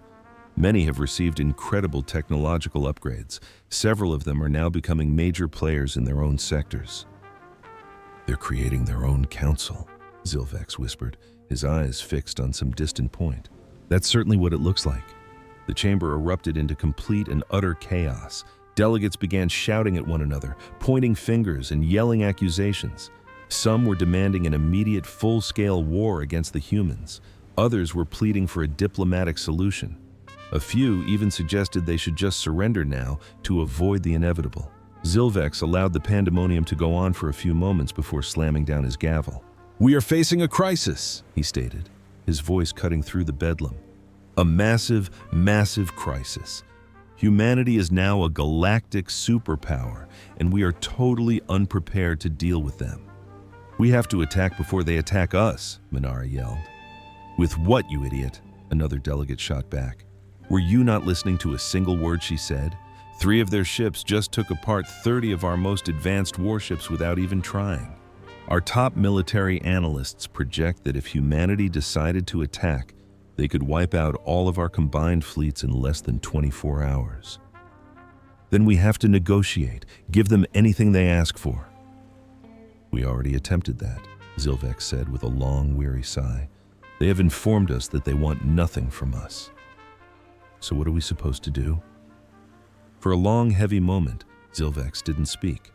"Many have received incredible technological upgrades. Several of them are now becoming major players in their own sectors." "They're creating their own council," Zilvex whispered, his eyes fixed on some distant point. "That's certainly what it looks like." The chamber erupted into complete and utter chaos. Delegates began shouting at one another, pointing fingers and yelling accusations. Some were demanding an immediate full-scale war against the humans. Others were pleading for a diplomatic solution. A few even suggested they should just surrender now to avoid the inevitable. Zilvex allowed the pandemonium to go on for a few moments before slamming down his gavel. "We are facing a crisis," he stated, his voice cutting through the bedlam. "A massive, massive crisis. Humanity is now a galactic superpower, and we are totally unprepared to deal with them. We have to attack before they attack us," Minara yelled. "With what, you idiot?" another delegate shot back. "Were you not listening to a single word she said? 3 of their ships just took apart 30 of our most advanced warships without even trying. Our top military analysts project that if humanity decided to attack, they could wipe out all of our combined fleets in less than 24 hours. Then we have to negotiate, give them anything they ask for." "We already attempted that," Zilvex said with a long, weary sigh. "They have informed us that they want nothing from us." "So what are we supposed to do?" For a long, heavy moment, Zilvex didn't speak.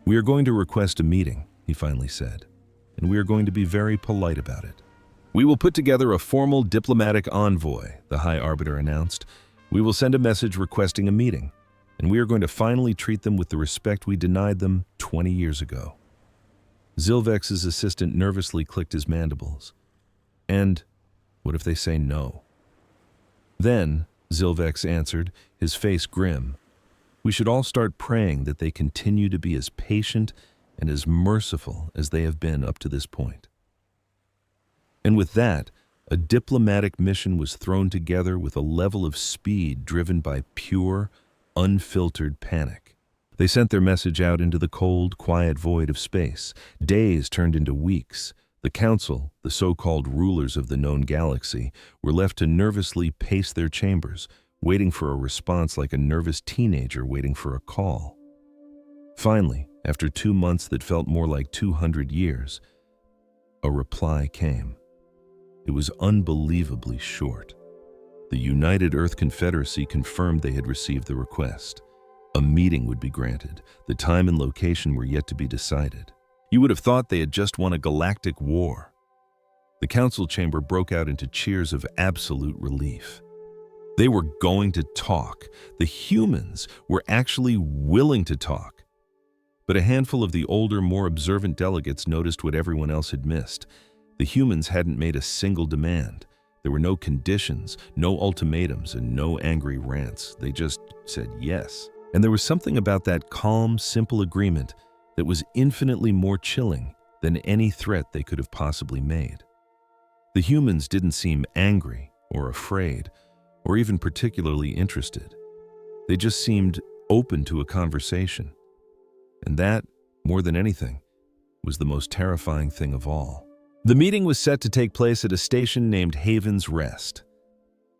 "We are going to request a meeting," he finally said, "and we are going to be very polite about it. We will put together a formal diplomatic envoy," the High Arbiter announced. "We will send a message requesting a meeting, and we are going to finally treat them with the respect we denied them 20 years ago." Zilvex's assistant nervously clicked his mandibles. "And what if they say no?" "Then," Zilvex answered, his face grim, "we should all start praying that they continue to be as patient and as merciful as they have been up to this point." And with that, a diplomatic mission was thrown together with a level of speed driven by pure, unfiltered panic. They sent their message out into the cold, quiet void of space. Days turned into weeks. The Council, the so-called rulers of the known galaxy, were left to nervously pace their chambers, waiting for a response like a nervous teenager waiting for a call. Finally, after 2 months that felt more like 200 years, a reply came. It was unbelievably short. The United Earth Confederacy confirmed they had received the request. A meeting would be granted. The time and location were yet to be decided. You would have thought they had just won a galactic war. The council chamber broke out into cheers of absolute relief. They were going to talk. The humans were actually willing to talk. But a handful of the older, more observant delegates noticed what everyone else had missed. The humans hadn't made a single demand. There were no conditions, no ultimatums, and no angry rants. They just said yes. And there was something about that calm, simple agreement that was infinitely more chilling than any threat they could have possibly made. The humans didn't seem angry or afraid or even particularly interested. They just seemed open to a conversation. And that, more than anything, was the most terrifying thing of all. The meeting was set to take place at a station named Haven's Rest.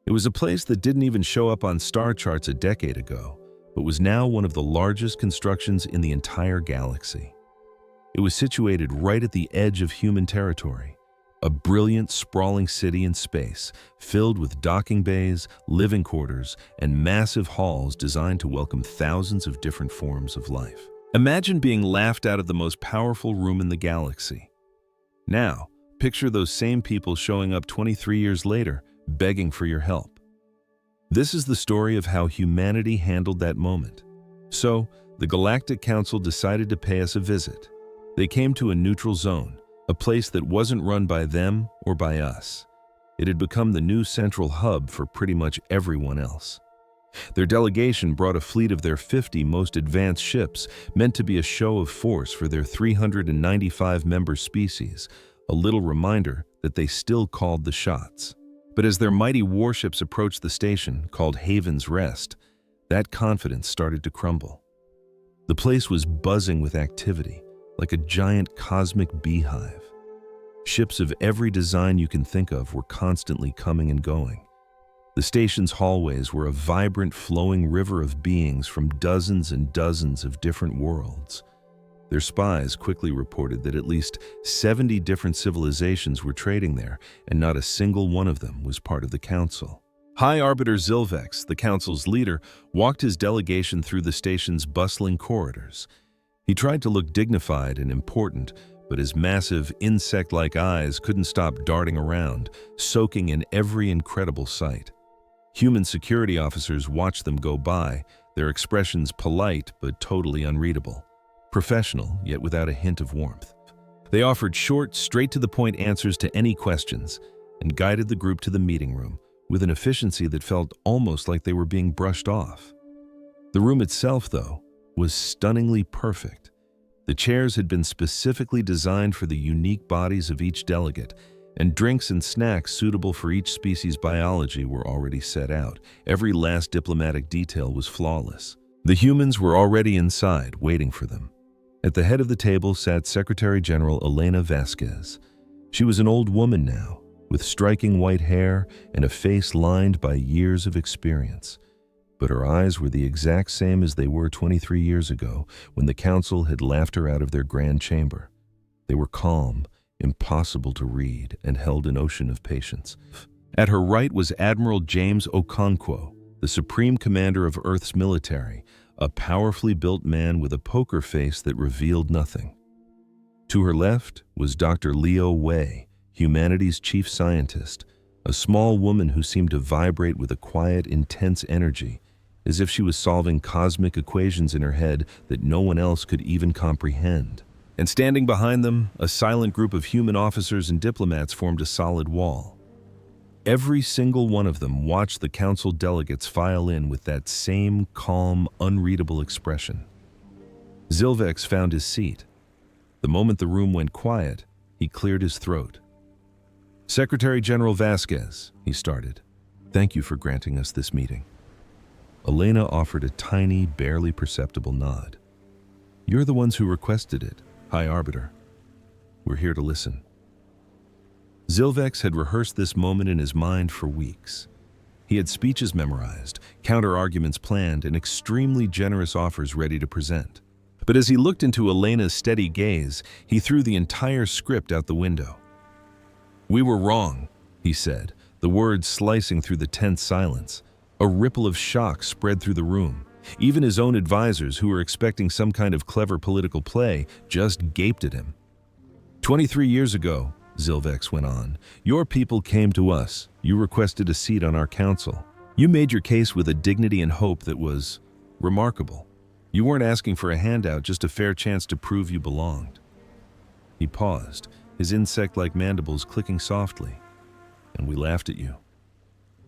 It was a place that didn't even show up on star charts a decade ago, but was now one of the largest constructions in the entire galaxy. It was situated right at the edge of human territory, a brilliant, sprawling city in space, filled with docking bays, living quarters, and massive halls designed to welcome thousands of different forms of life. Imagine being laughed out of the most powerful room in the galaxy. Now, picture those same people showing up 23 years later, begging for your help. This is the story of how humanity handled that moment. So, the Galactic Council decided to pay us a visit. They came to a neutral zone, a place that wasn't run by them or by us. It had become the new central hub for pretty much everyone else. Their delegation brought a fleet of their 50 most advanced ships, meant to be a show of force for their 395-member species, a little reminder that they still called the shots. But as their mighty warships approached the station, called Haven's Rest, that confidence started to crumble. The place was buzzing with activity, like a giant cosmic beehive. Ships of every design you can think of were constantly coming and going. The station's hallways were a vibrant, flowing river of beings from dozens and dozens of different worlds. Their spies quickly reported that at least 70 different civilizations were trading there, and not a single one of them was part of the council. High Arbiter Zilvex, the council's leader, walked his delegation through the station's bustling corridors. He tried to look dignified and important, but his massive, insect-like eyes couldn't stop darting around, soaking in every incredible sight. Human security officers watched them go by, their expressions polite but totally unreadable. Professional, yet without a hint of warmth. They offered short, straight-to-the-point answers to any questions and guided the group to the meeting room with an efficiency that felt almost like they were being brushed off. The room itself, though, was stunningly perfect. The chairs had been specifically designed for the unique bodies of each delegate, and drinks and snacks suitable for each species' biology were already set out. Every last diplomatic detail was flawless. The humans were already inside, waiting for them. At the head of the table sat Secretary General Elena Vasquez. She was an old woman now, with striking white hair and a face lined by years of experience. But her eyes were the exact same as they were 23 years ago, when the council had laughed her out of their grand chamber. They were calm, impossible to read, and held an ocean of patience. At her right was Admiral James Okonkwo, the supreme commander of Earth's military, a powerfully built man with a poker face that revealed nothing. To her left was Dr. Leo Wei, humanity's chief scientist, a small woman who seemed to vibrate with a quiet, intense energy, as if she was solving cosmic equations in her head that no one else could even comprehend. And standing behind them, a silent group of human officers and diplomats formed a solid wall. Every single one of them watched the council delegates file in with that same calm, unreadable expression. Zilvex found his seat. The moment the room went quiet, he cleared his throat. "Secretary General Vasquez," he started, "thank you for granting us this meeting." Elena offered a tiny, barely perceptible nod. "You're the ones who requested it, High Arbiter. We're here to listen." Zilvex had rehearsed this moment in his mind for weeks. He had speeches memorized, counter-arguments planned, and extremely generous offers ready to present. But as he looked into Elena's steady gaze, he threw the entire script out the window. "We were wrong," he said, the words slicing through the tense silence. A ripple of shock spread through the room. Even his own advisors, who were expecting some kind of clever political play, just gaped at him. 23 years ago, Zilvex went on, your people came to us. You requested a seat on our council. You made your case with a dignity and hope that was remarkable. You weren't asking for a handout, just a fair chance to prove you belonged." He paused, his insect-like mandibles clicking softly. "And we laughed at you.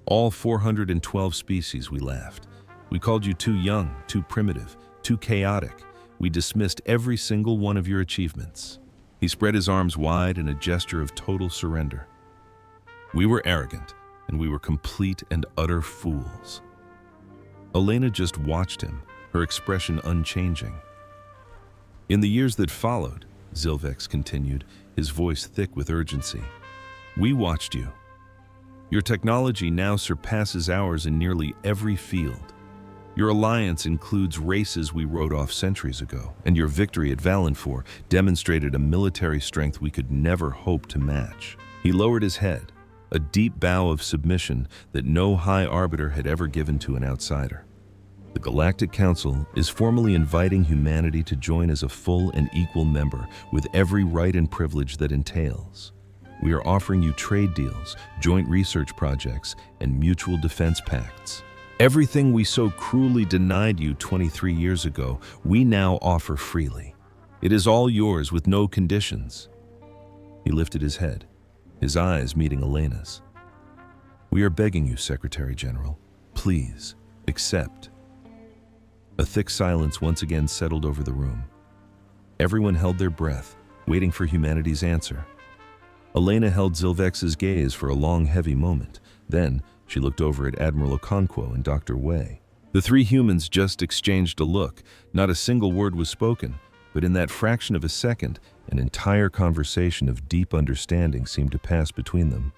All 412 species, we laughed. We called you too young, too primitive, too chaotic. We dismissed every single one of your achievements." He spread his arms wide in a gesture of total surrender. "We were arrogant, and we were complete and utter fools." Elena just watched him, her expression unchanging. "In the years that followed," Zilvex continued, his voice thick with urgency, "we watched you. Your technology now surpasses ours in nearly every field. Your alliance includes races we wrote off centuries ago, and your victory at Valenfor demonstrated a military strength we could never hope to match." He lowered his head, a deep bow of submission that no High Arbiter had ever given to an outsider. "The Galactic Council is formally inviting humanity to join as a full and equal member with every right and privilege that entails. We are offering you trade deals, joint research projects, and mutual defense pacts. Everything we so cruelly denied you 23 years ago, we now offer freely. It is all yours with no conditions." He lifted his head, his eyes meeting Elena's. "We are begging you, Secretary General, please, accept." A thick silence once again settled over the room. Everyone held their breath, waiting for humanity's answer. Elena held Zilvex's gaze for a long, heavy moment. Then, she looked over at Admiral Okonkwo and Dr. Wei. The three humans just exchanged a look. Not a single word was spoken, but in that fraction of a second, an entire conversation of deep understanding seemed to pass between them.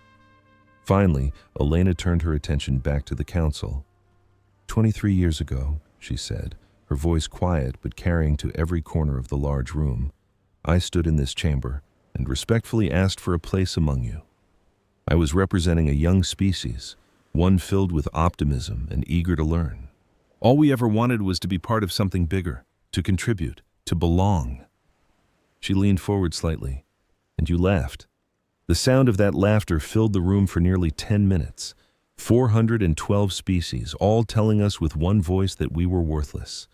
Finally, Elena turned her attention back to the council. 23 years ago, she said, her voice quiet but carrying to every corner of the large room, I stood in this chamber and respectfully asked for a place among you. I was representing a young species, one filled with optimism and eager to learn. All we ever wanted was to be part of something bigger, to contribute, to belong. She leaned forward slightly, and you laughed. The sound of that laughter filled the room for nearly 10 minutes. 412 species, all telling us with one voice that we were worthless.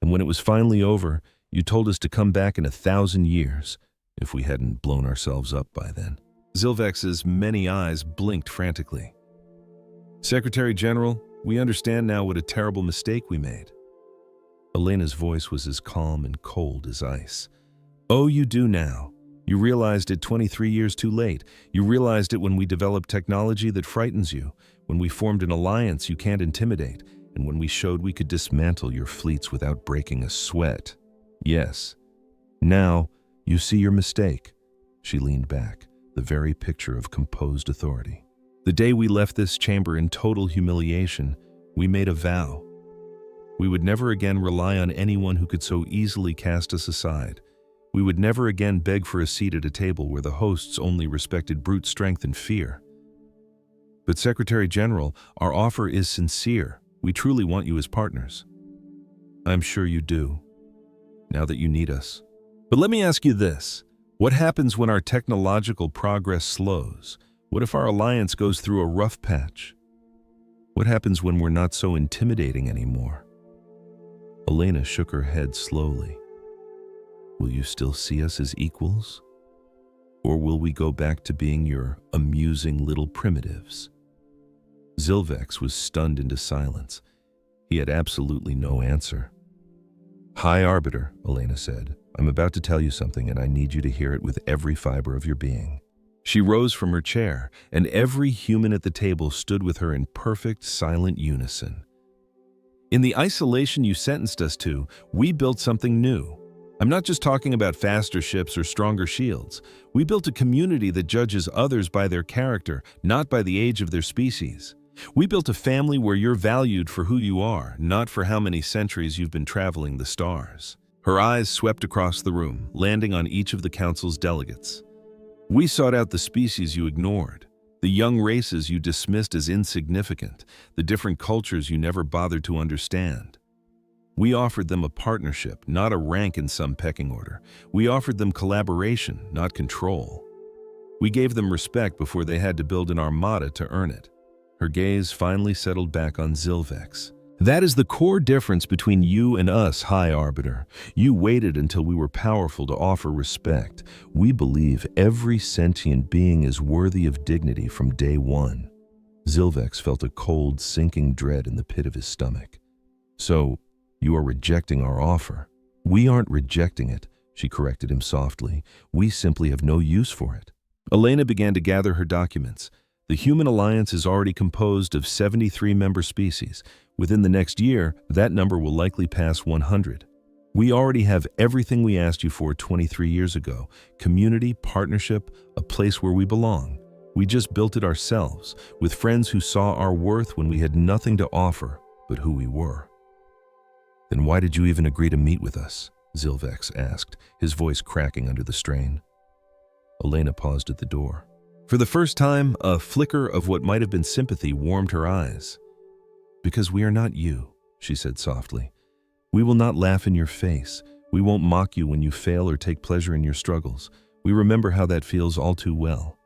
And when it was finally over, you told us to come back in 1,000 years, if we hadn't blown ourselves up by then. Zilvex's many eyes blinked frantically. Secretary General, we understand now what a terrible mistake we made. Elena's voice was as calm and cold as ice. Oh, you do now. You realized it 23 years too late. You realized it when we developed technology that frightens you, when we formed an alliance you can't intimidate, and when we showed we could dismantle your fleets without breaking a sweat. Yes. Now, you see your mistake. She leaned back, the very picture of composed authority. The day we left this chamber in total humiliation, we made a vow. We would never again rely on anyone who could so easily cast us aside. We would never again beg for a seat at a table where the hosts only respected brute strength and fear. But Secretary General, our offer is sincere. We truly want you as partners. I'm sure you do, now that you need us. But let me ask you this. What happens when our technological progress slows? What if our alliance goes through a rough patch? What happens when we're not so intimidating anymore? Elena shook her head slowly. Will you still see us as equals? Or will we go back to being your amusing little primitives? Zilvex was stunned into silence. He had absolutely no answer. High Arbiter, Elena said, I'm about to tell you something and I need you to hear it with every fiber of your being. She rose from her chair, and every human at the table stood with her in perfect, silent unison. In the isolation you sentenced us to, we built something new. I'm not just talking about faster ships or stronger shields. We built a community that judges others by their character, not by the age of their species. We built a family where you're valued for who you are, not for how many centuries you've been traveling the stars. Her eyes swept across the room, landing on each of the council's delegates. We sought out the species you ignored, the young races you dismissed as insignificant, the different cultures you never bothered to understand. We offered them a partnership, not a rank in some pecking order. We offered them collaboration, not control. We gave them respect before they had to build an armada to earn it. Her gaze finally settled back on Zilvex. That is the core difference between you and us, High Arbiter. You waited until we were powerful to offer respect. We believe every sentient being is worthy of dignity from day one. Zilvex felt a cold, sinking dread in the pit of his stomach. So, you are rejecting our offer. We aren't rejecting it, she corrected him softly. We simply have no use for it. Elena began to gather her documents. The human alliance is already composed of 73 member species. Within the next year, that number will likely pass 100. We already have everything we asked you for 23 years ago. Community, partnership, a place where we belong. We just built it ourselves, with friends who saw our worth when we had nothing to offer but who we were. Then why did you even agree to meet with us? Zilvex asked, his voice cracking under the strain. Elena paused at the door. For the first time, a flicker of what might have been sympathy warmed her eyes. Because we are not you, she said softly. We will not laugh in your face. We won't mock you when you fail or take pleasure in your struggles. We remember how that feels all too well.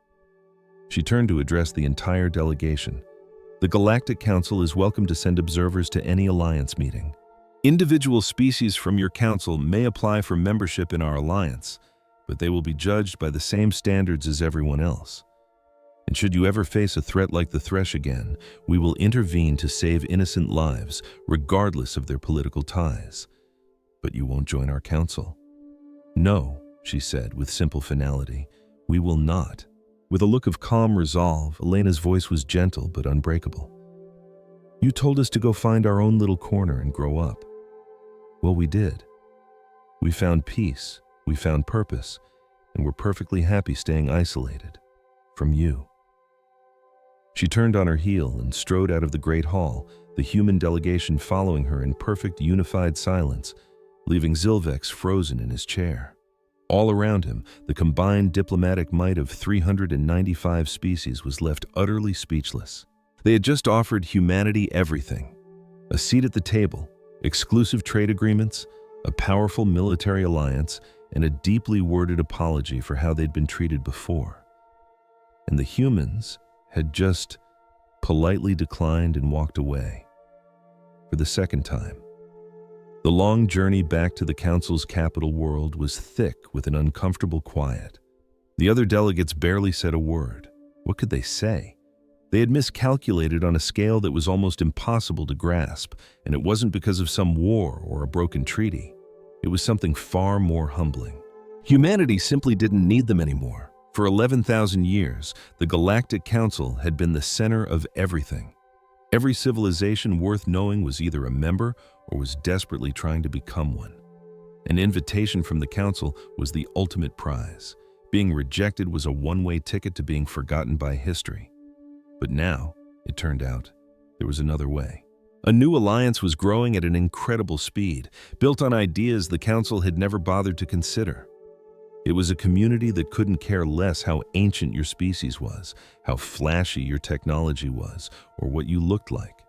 She turned to address the entire delegation. The Galactic Council is welcome to send observers to any alliance meeting. Individual species from your council may apply for membership in our alliance, but they will be judged by the same standards as everyone else. And should you ever face a threat like the Thresh again, we will intervene to save innocent lives, regardless of their political ties. But you won't join our council. No, she said with simple finality, we will not. With a look of calm resolve, Elena's voice was gentle but unbreakable. You told us to go find our own little corner and grow up. Well, we did. We found peace, we found purpose, and we're perfectly happy staying isolated from you. She turned on her heel and strode out of the great hall, the human delegation following her in perfect unified silence, leaving Zilvex frozen in his chair. All around him, the combined diplomatic might of 395 species was left utterly speechless. They had just offered humanity everything: a seat at the table, exclusive trade agreements, a powerful military alliance, and a deeply worded apology for how they'd been treated before. And the humans had just politely declined and walked away. For the second time. The long journey back to the Council's capital world was thick with an uncomfortable quiet. The other delegates barely said a word. What could they say? They had miscalculated on a scale that was almost impossible to grasp, and it wasn't because of some war or a broken treaty. It was something far more humbling. Humanity simply didn't need them anymore. For 11,000 years, the Galactic Council had been the center of everything. Every civilization worth knowing was either a member or was desperately trying to become one. An invitation from the Council was the ultimate prize. Being rejected was a one-way ticket to being forgotten by history. But now, it turned out, there was another way. A new alliance was growing at an incredible speed, built on ideas the Council had never bothered to consider. It was a community that couldn't care less how ancient your species was, how flashy your technology was, or what you looked like.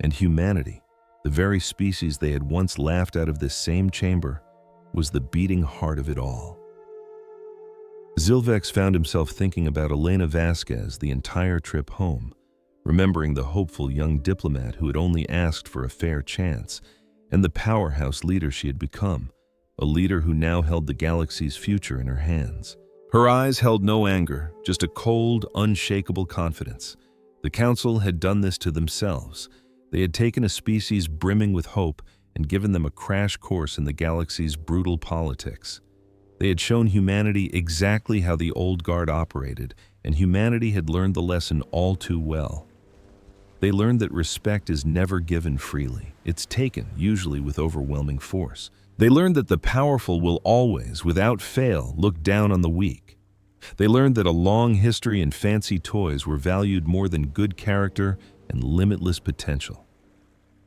And humanity, the very species they had once laughed out of this same chamber, was the beating heart of it all. Zilvex found himself thinking about Elena Vasquez the entire trip home, remembering the hopeful young diplomat who had only asked for a fair chance, and the powerhouse leader she had become, a leader who now held the galaxy's future in her hands. Her eyes held no anger, just a cold, unshakable confidence. The Council had done this to themselves. They had taken a species brimming with hope and given them a crash course in the galaxy's brutal politics. They had shown humanity exactly how the old guard operated, and humanity had learned the lesson all too well. They learned that respect is never given freely. It's taken, usually with overwhelming force. They learned that the powerful will always, without fail, look down on the weak. They learned that a long history and fancy toys were valued more than good character and limitless potential.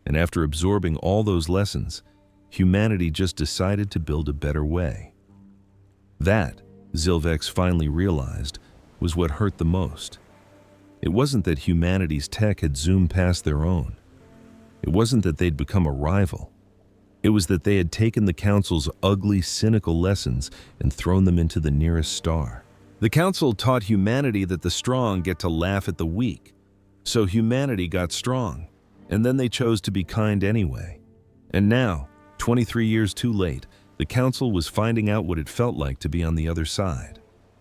And after absorbing all those lessons, humanity just decided to build a better way. That, Zilvex finally realized, was what hurt the most. It wasn't that humanity's tech had zoomed past their own. It wasn't that they'd become a rival. It was that they had taken the Council's ugly, cynical lessons and thrown them into the nearest star. The Council taught humanity that the strong get to laugh at the weak. So humanity got strong, and then they chose to be kind anyway. And now, 23 years too late, the Council was finding out what it felt like to be on the other side.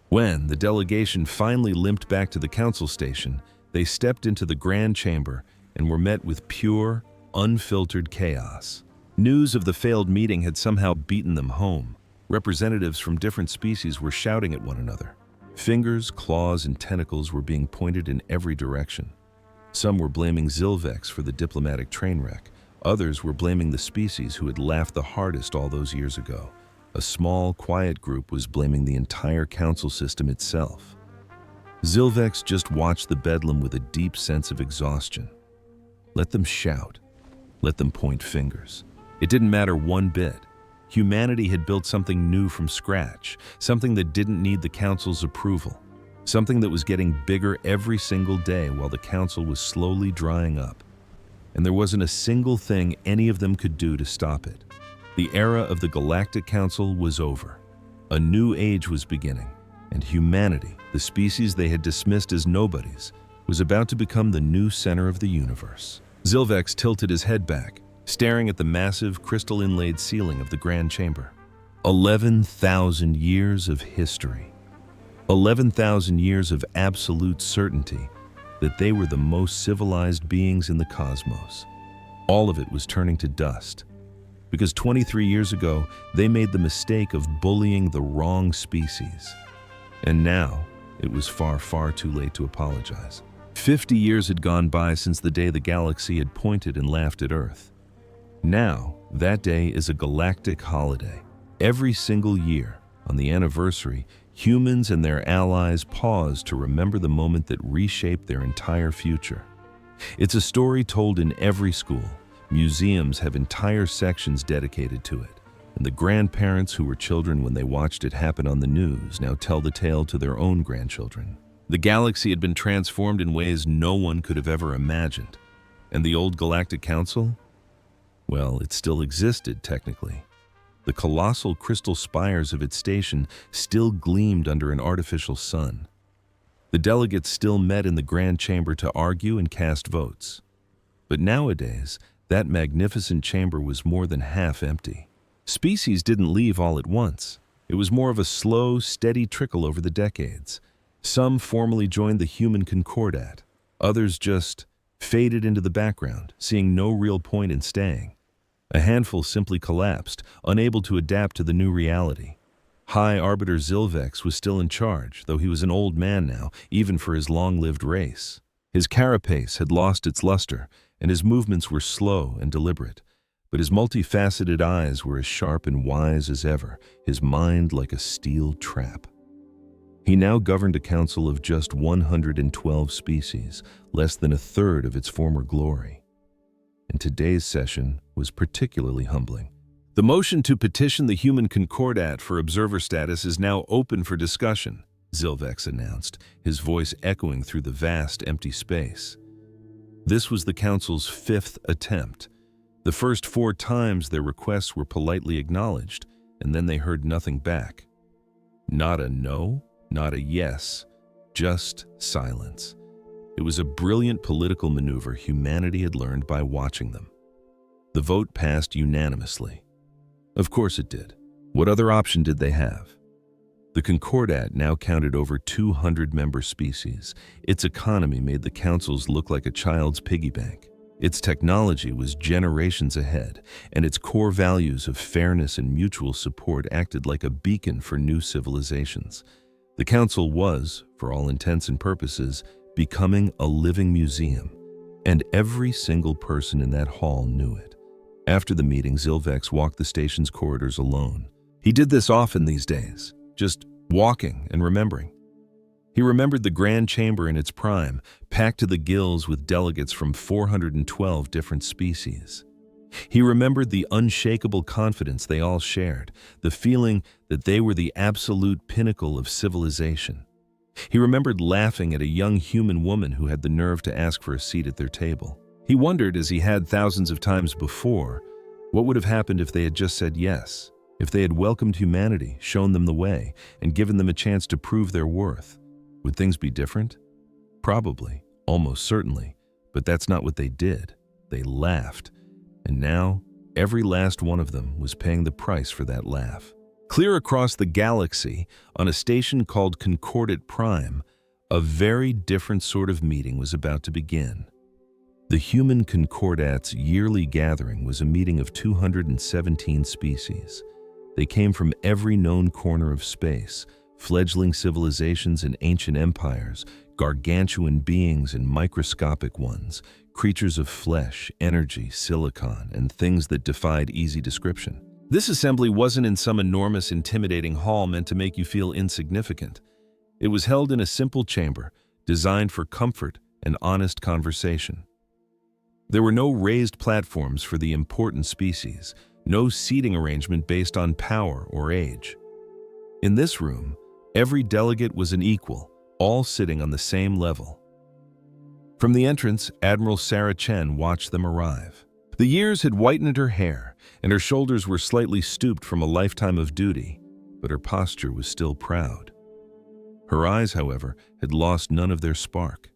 When the delegation finally limped back to the Council station, they stepped into the Grand Chamber and were met with pure, unfiltered chaos. News of the failed meeting had somehow beaten them home. Representatives from different species were shouting at one another. Fingers, claws, and tentacles were being pointed in every direction. Some were blaming Zilvex for the diplomatic train wreck. Others were blaming the species who had laughed the hardest all those years ago. A small, quiet group was blaming the entire Council system itself. Zilvex just watched the bedlam with a deep sense of exhaustion. Let them shout. Let them point fingers. It didn't matter one bit. Humanity had built something new from scratch, something that didn't need the Council's approval, something that was getting bigger every single day while the Council was slowly drying up. And there wasn't a single thing any of them could do to stop it. The era of the Galactic Council was over. A new age was beginning, and humanity, the species they had dismissed as nobodies, was about to become the new center of the universe. Zilvex tilted his head back, staring at the massive, crystal-inlaid ceiling of the Grand Chamber. 11,000 years of history. 11,000 years of absolute certainty that they were the most civilized beings in the cosmos. All of it was turning to dust. Because 23 years ago, they made the mistake of bullying the wrong species. And now, it was far, far too late to apologize. 50 years had gone by since the day the galaxy had pointed and laughed at Earth. Now, that day is a galactic holiday. Every single year, on the anniversary, humans and their allies pause to remember the moment that reshaped their entire future. It's a story told in every school. Museums have entire sections dedicated to it, and the grandparents who were children when they watched it happen on the news now tell the tale to their own grandchildren. The galaxy had been transformed in ways no one could have ever imagined. And the old Galactic Council? Well, it still existed, technically. The colossal crystal spires of its station still gleamed under an artificial sun. The delegates still met in the Grand Chamber to argue and cast votes. But nowadays, that magnificent chamber was more than half empty. Species didn't leave all at once. It was more of a slow, steady trickle over the decades. Some formally joined the human concordat. Others just faded into the background, seeing no real point in staying. A handful simply collapsed, unable to adapt to the new reality. High Arbiter Zilvex was still in charge, though he was an old man now, even for his long-lived race. His carapace had lost its luster, and his movements were slow and deliberate. But his multifaceted eyes were as sharp and wise as ever, his mind like a steel trap. He now governed a council of just 112 species, less than a third of its former glory. And today's session was particularly humbling. The motion to petition the human concordat for observer status is now open for discussion, Zilvex announced, his voice echoing through the vast empty space. This was the council's 5th attempt. The first 4 times their requests were politely acknowledged, and then they heard nothing back. Not a no, not a yes, just silence. It was a brilliant political maneuver humanity had learned by watching them. The vote passed unanimously. Of course it did. What other option did they have? The Concordat now counted over 200 member species. Its economy made the councils look like a child's piggy bank. Its technology was generations ahead, and its core values of fairness and mutual support acted like a beacon for new civilizations. The council was, for all intents and purposes, becoming a living museum, and every single person in that hall knew it. After the meeting, Zilvex walked the station's corridors alone. He did this often these days, just walking and remembering. He remembered the Grand Chamber in its prime, packed to the gills with delegates from 412 different species. He remembered the unshakable confidence they all shared, the feeling that they were the absolute pinnacle of civilization. He remembered laughing at a young human woman who had the nerve to ask for a seat at their table. He wondered, as he had thousands of times before, what would have happened if they had just said yes, if they had welcomed humanity, shown them the way, and given them a chance to prove their worth. Would things be different? Probably, almost certainly, but that's not what they did. They laughed, and now every last one of them was paying the price for that laugh. Clear across the galaxy, on a station called Concordat Prime, a very different sort of meeting was about to begin. The human concordat's yearly gathering was a meeting of 217 species. They came from every known corner of space, fledgling civilizations and ancient empires, gargantuan beings and microscopic ones, creatures of flesh, energy, silicon, and things that defied easy description. This assembly wasn't in some enormous, intimidating hall meant to make you feel insignificant. It was held in a simple chamber, designed for comfort and honest conversation. There were no raised platforms for the important species, no seating arrangement based on power or age. In this room, every delegate was an equal, all sitting on the same level. From the entrance, Admiral Sarah Chen watched them arrive. The years had whitened her hair, and her shoulders were slightly stooped from a lifetime of duty, but her posture was still proud. Her eyes, however, had lost none of their spark.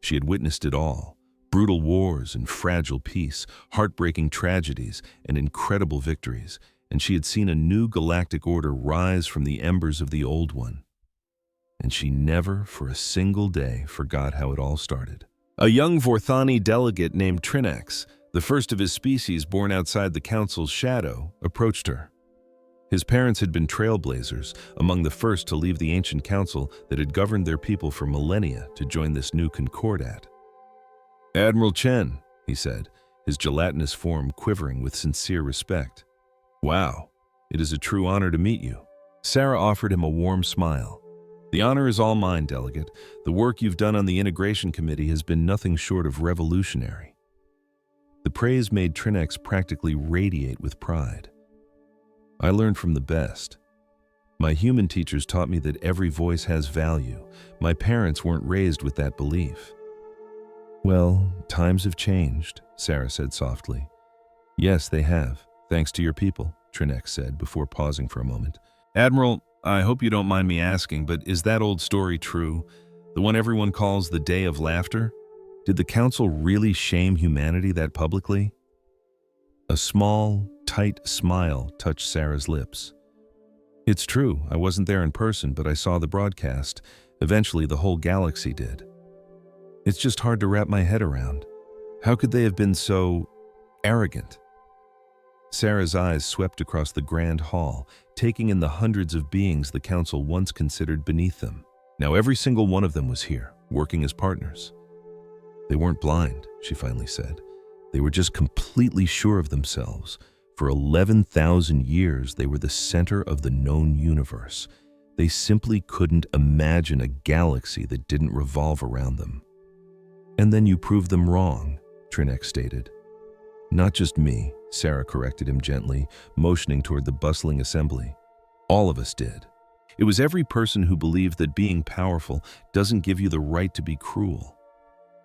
She had witnessed it all: brutal wars and fragile peace, heartbreaking tragedies and incredible victories, and she had seen a new galactic order rise from the embers of the old one. And she never, for a single day, forgot how it all started. A young Vorthani delegate named Trinax, the first of his species born outside the Council's shadow, approached her. His parents had been trailblazers, among the first to leave the ancient council that had governed their people for millennia to join this new concordat. "Admiral Chen," he said, his gelatinous form quivering with sincere respect. "Wow, it is a true honor to meet you." Sarah offered him a warm smile. "The honor is all mine, delegate. The work you've done on the integration committee has been nothing short of revolutionary." The praise made Trinax practically radiate with pride. "I learned from the best. My human teachers taught me that every voice has value. My parents weren't raised with that belief. Well, times have changed, Sarah said softly. Yes, they have, thanks to your people, Trinex said before pausing for a moment. Admiral, I hope you don't mind me asking, but is that old story true? The one everyone calls the Day of Laughter? Did the Council really shame humanity that publicly? A small, tight smile touched Sarah's lips. It's true, I wasn't there in person, but I saw the broadcast. Eventually, the whole galaxy did. It's just hard to wrap my head around. How could they have been so arrogant? Sarah's eyes swept across the grand hall, taking in the hundreds of beings the Council once considered beneath them. Now every single one of them was here, working as partners. They weren't blind, she finally said. They were just completely sure of themselves. For 11,000 years, they were the center of the known universe. They simply couldn't imagine a galaxy that didn't revolve around them. And then you proved them wrong, Trinex stated. Not just me, Sarah corrected him gently, motioning toward the bustling assembly. All of us did. It was every person who believed that being powerful doesn't give you the right to be cruel.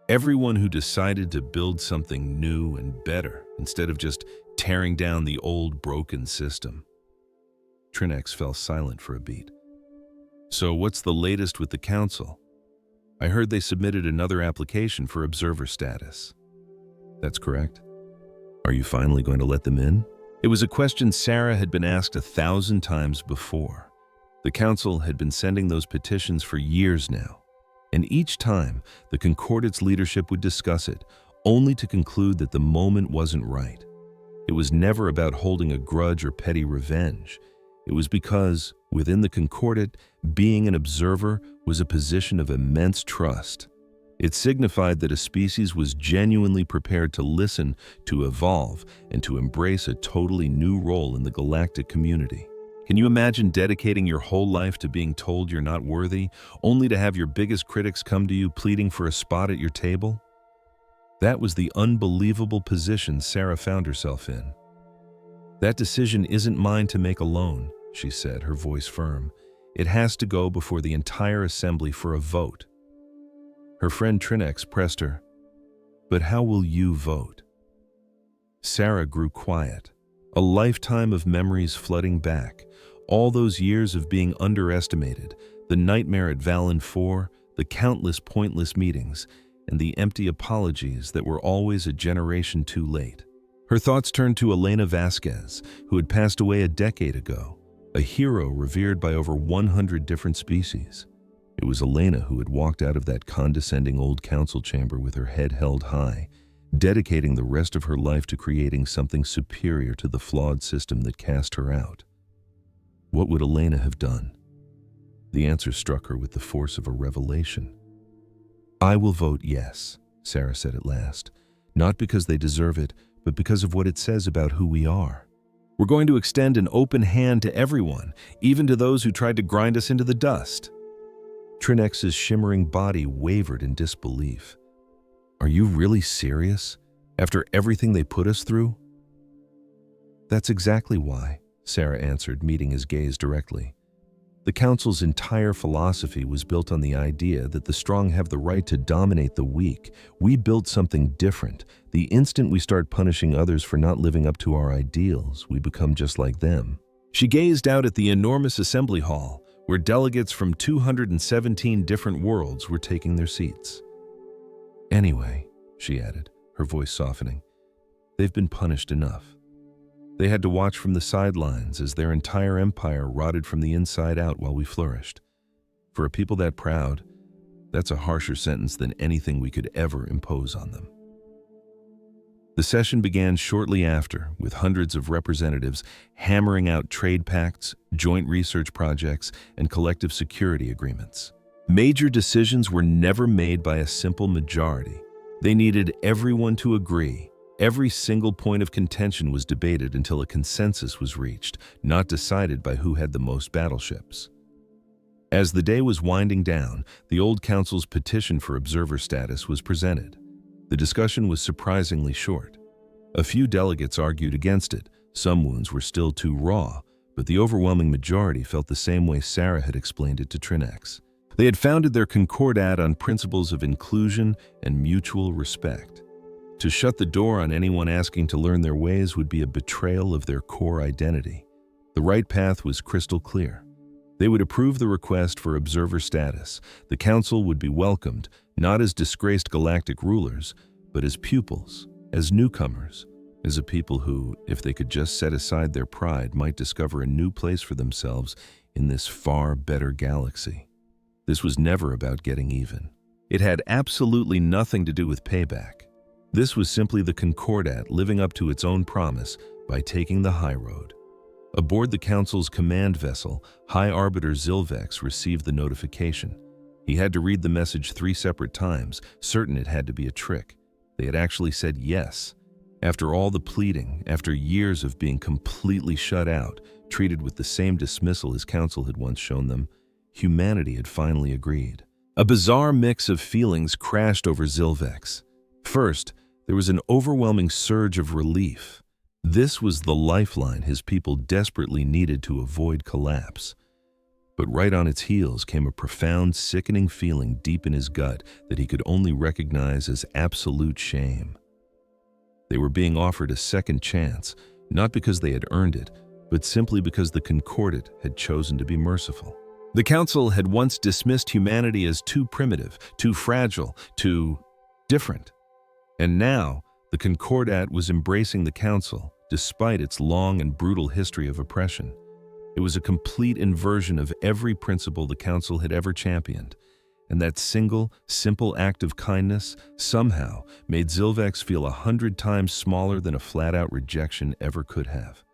Everyone who decided to build something new and better instead of just tearing down the old broken system. Trinex fell silent for a beat. So what's the latest with the Council? I heard they submitted another application for observer status. That's correct. Are you finally going to let them in? It was a question Sarah had been asked 1,000 times before. The Council had been sending those petitions for years now, and each time the Concordate's leadership would discuss it, only to conclude that the moment wasn't right. It was never about holding a grudge or petty revenge. It was because, within the Concordate, being an observer was a position of immense trust. It signified that a species was genuinely prepared to listen, to evolve, and to embrace a totally new role in the galactic community. Can you imagine dedicating your whole life to being told you're not worthy, only to have your biggest critics come to you pleading for a spot at your table? That was the unbelievable position Sarah found herself in. That decision isn't mine to make alone, she said, her voice firm. It has to go before the entire assembly for a vote. Her friend Trinex pressed her. But how will you vote? Sarah grew quiet, a lifetime of memories flooding back. All those years of being underestimated, the nightmare at Valen 4, the countless pointless meetings, and the empty apologies that were always a generation too late. Her thoughts turned to Elena Vasquez, who had passed away a decade ago, a hero revered by over 100 different species. It was Elena who had walked out of that condescending old council chamber with her head held high, dedicating the rest of her life to creating something superior to the flawed system that cast her out. What would Elena have done? The answer struck her with the force of a revelation. I will vote yes, Sarah said at last, not because they deserve it, but because of what it says about who we are. We're going to extend an open hand to everyone, even to those who tried to grind us into the dust. Trinex's shimmering body wavered in disbelief. Are you really serious? After everything they put us through? That's exactly why, Sarah answered, meeting his gaze directly. The Council's entire philosophy was built on the idea that the strong have the right to dominate the weak. We built something different. The instant we start punishing others for not living up to our ideals, we become just like them. She gazed out at the enormous assembly hall, where delegates from 217 different worlds were taking their seats. Anyway, she added, her voice softening, they've been punished enough. They had to watch from the sidelines as their entire empire rotted from the inside out while we flourished. For a people that proud, that's a harsher sentence than anything we could ever impose on them. The session began shortly after, with hundreds of representatives hammering out trade pacts, joint research projects, and collective security agreements. Major decisions were never made by a simple majority. They needed everyone to agree. Every single point of contention was debated until a consensus was reached, not decided by who had the most battleships. As the day was winding down, the old council's petition for observer status was presented. The discussion was surprisingly short. A few delegates argued against it. Some wounds were still too raw, but the overwhelming majority felt the same way Sarah had explained it to Trinex. They had founded their Concordat on principles of inclusion and mutual respect. To shut the door on anyone asking to learn their ways would be a betrayal of their core identity. The right path was crystal clear. They would approve the request for observer status. The council would be welcomed, not as disgraced galactic rulers, but as pupils, as newcomers, as a people who, if they could just set aside their pride, might discover a new place for themselves in this far better galaxy. This was never about getting even. It had absolutely nothing to do with payback. This was simply the Concordat living up to its own promise by taking the high road. Aboard the Council's command vessel, High Arbiter Zilvex received the notification. He had to read the message 3 separate times, certain it had to be a trick. They had actually said yes. After all the pleading, after years of being completely shut out, treated with the same dismissal his council had once shown them, humanity had finally agreed. A bizarre mix of feelings crashed over Zilvex. First, there was an overwhelming surge of relief. This was the lifeline his people desperately needed to avoid collapse. But right on its heels came a profound, sickening feeling deep in his gut that he could only recognize as absolute shame. They were being offered a second chance, not because they had earned it, but simply because the Concordat had chosen to be merciful. The Council had once dismissed humanity as too primitive, too fragile, too different. And now, the Concordat was embracing the Council, despite its long and brutal history of oppression. It was a complete inversion of every principle the Council had ever championed, and that single, simple act of kindness somehow made Zilvex feel 100 times smaller than a flat-out rejection ever could have.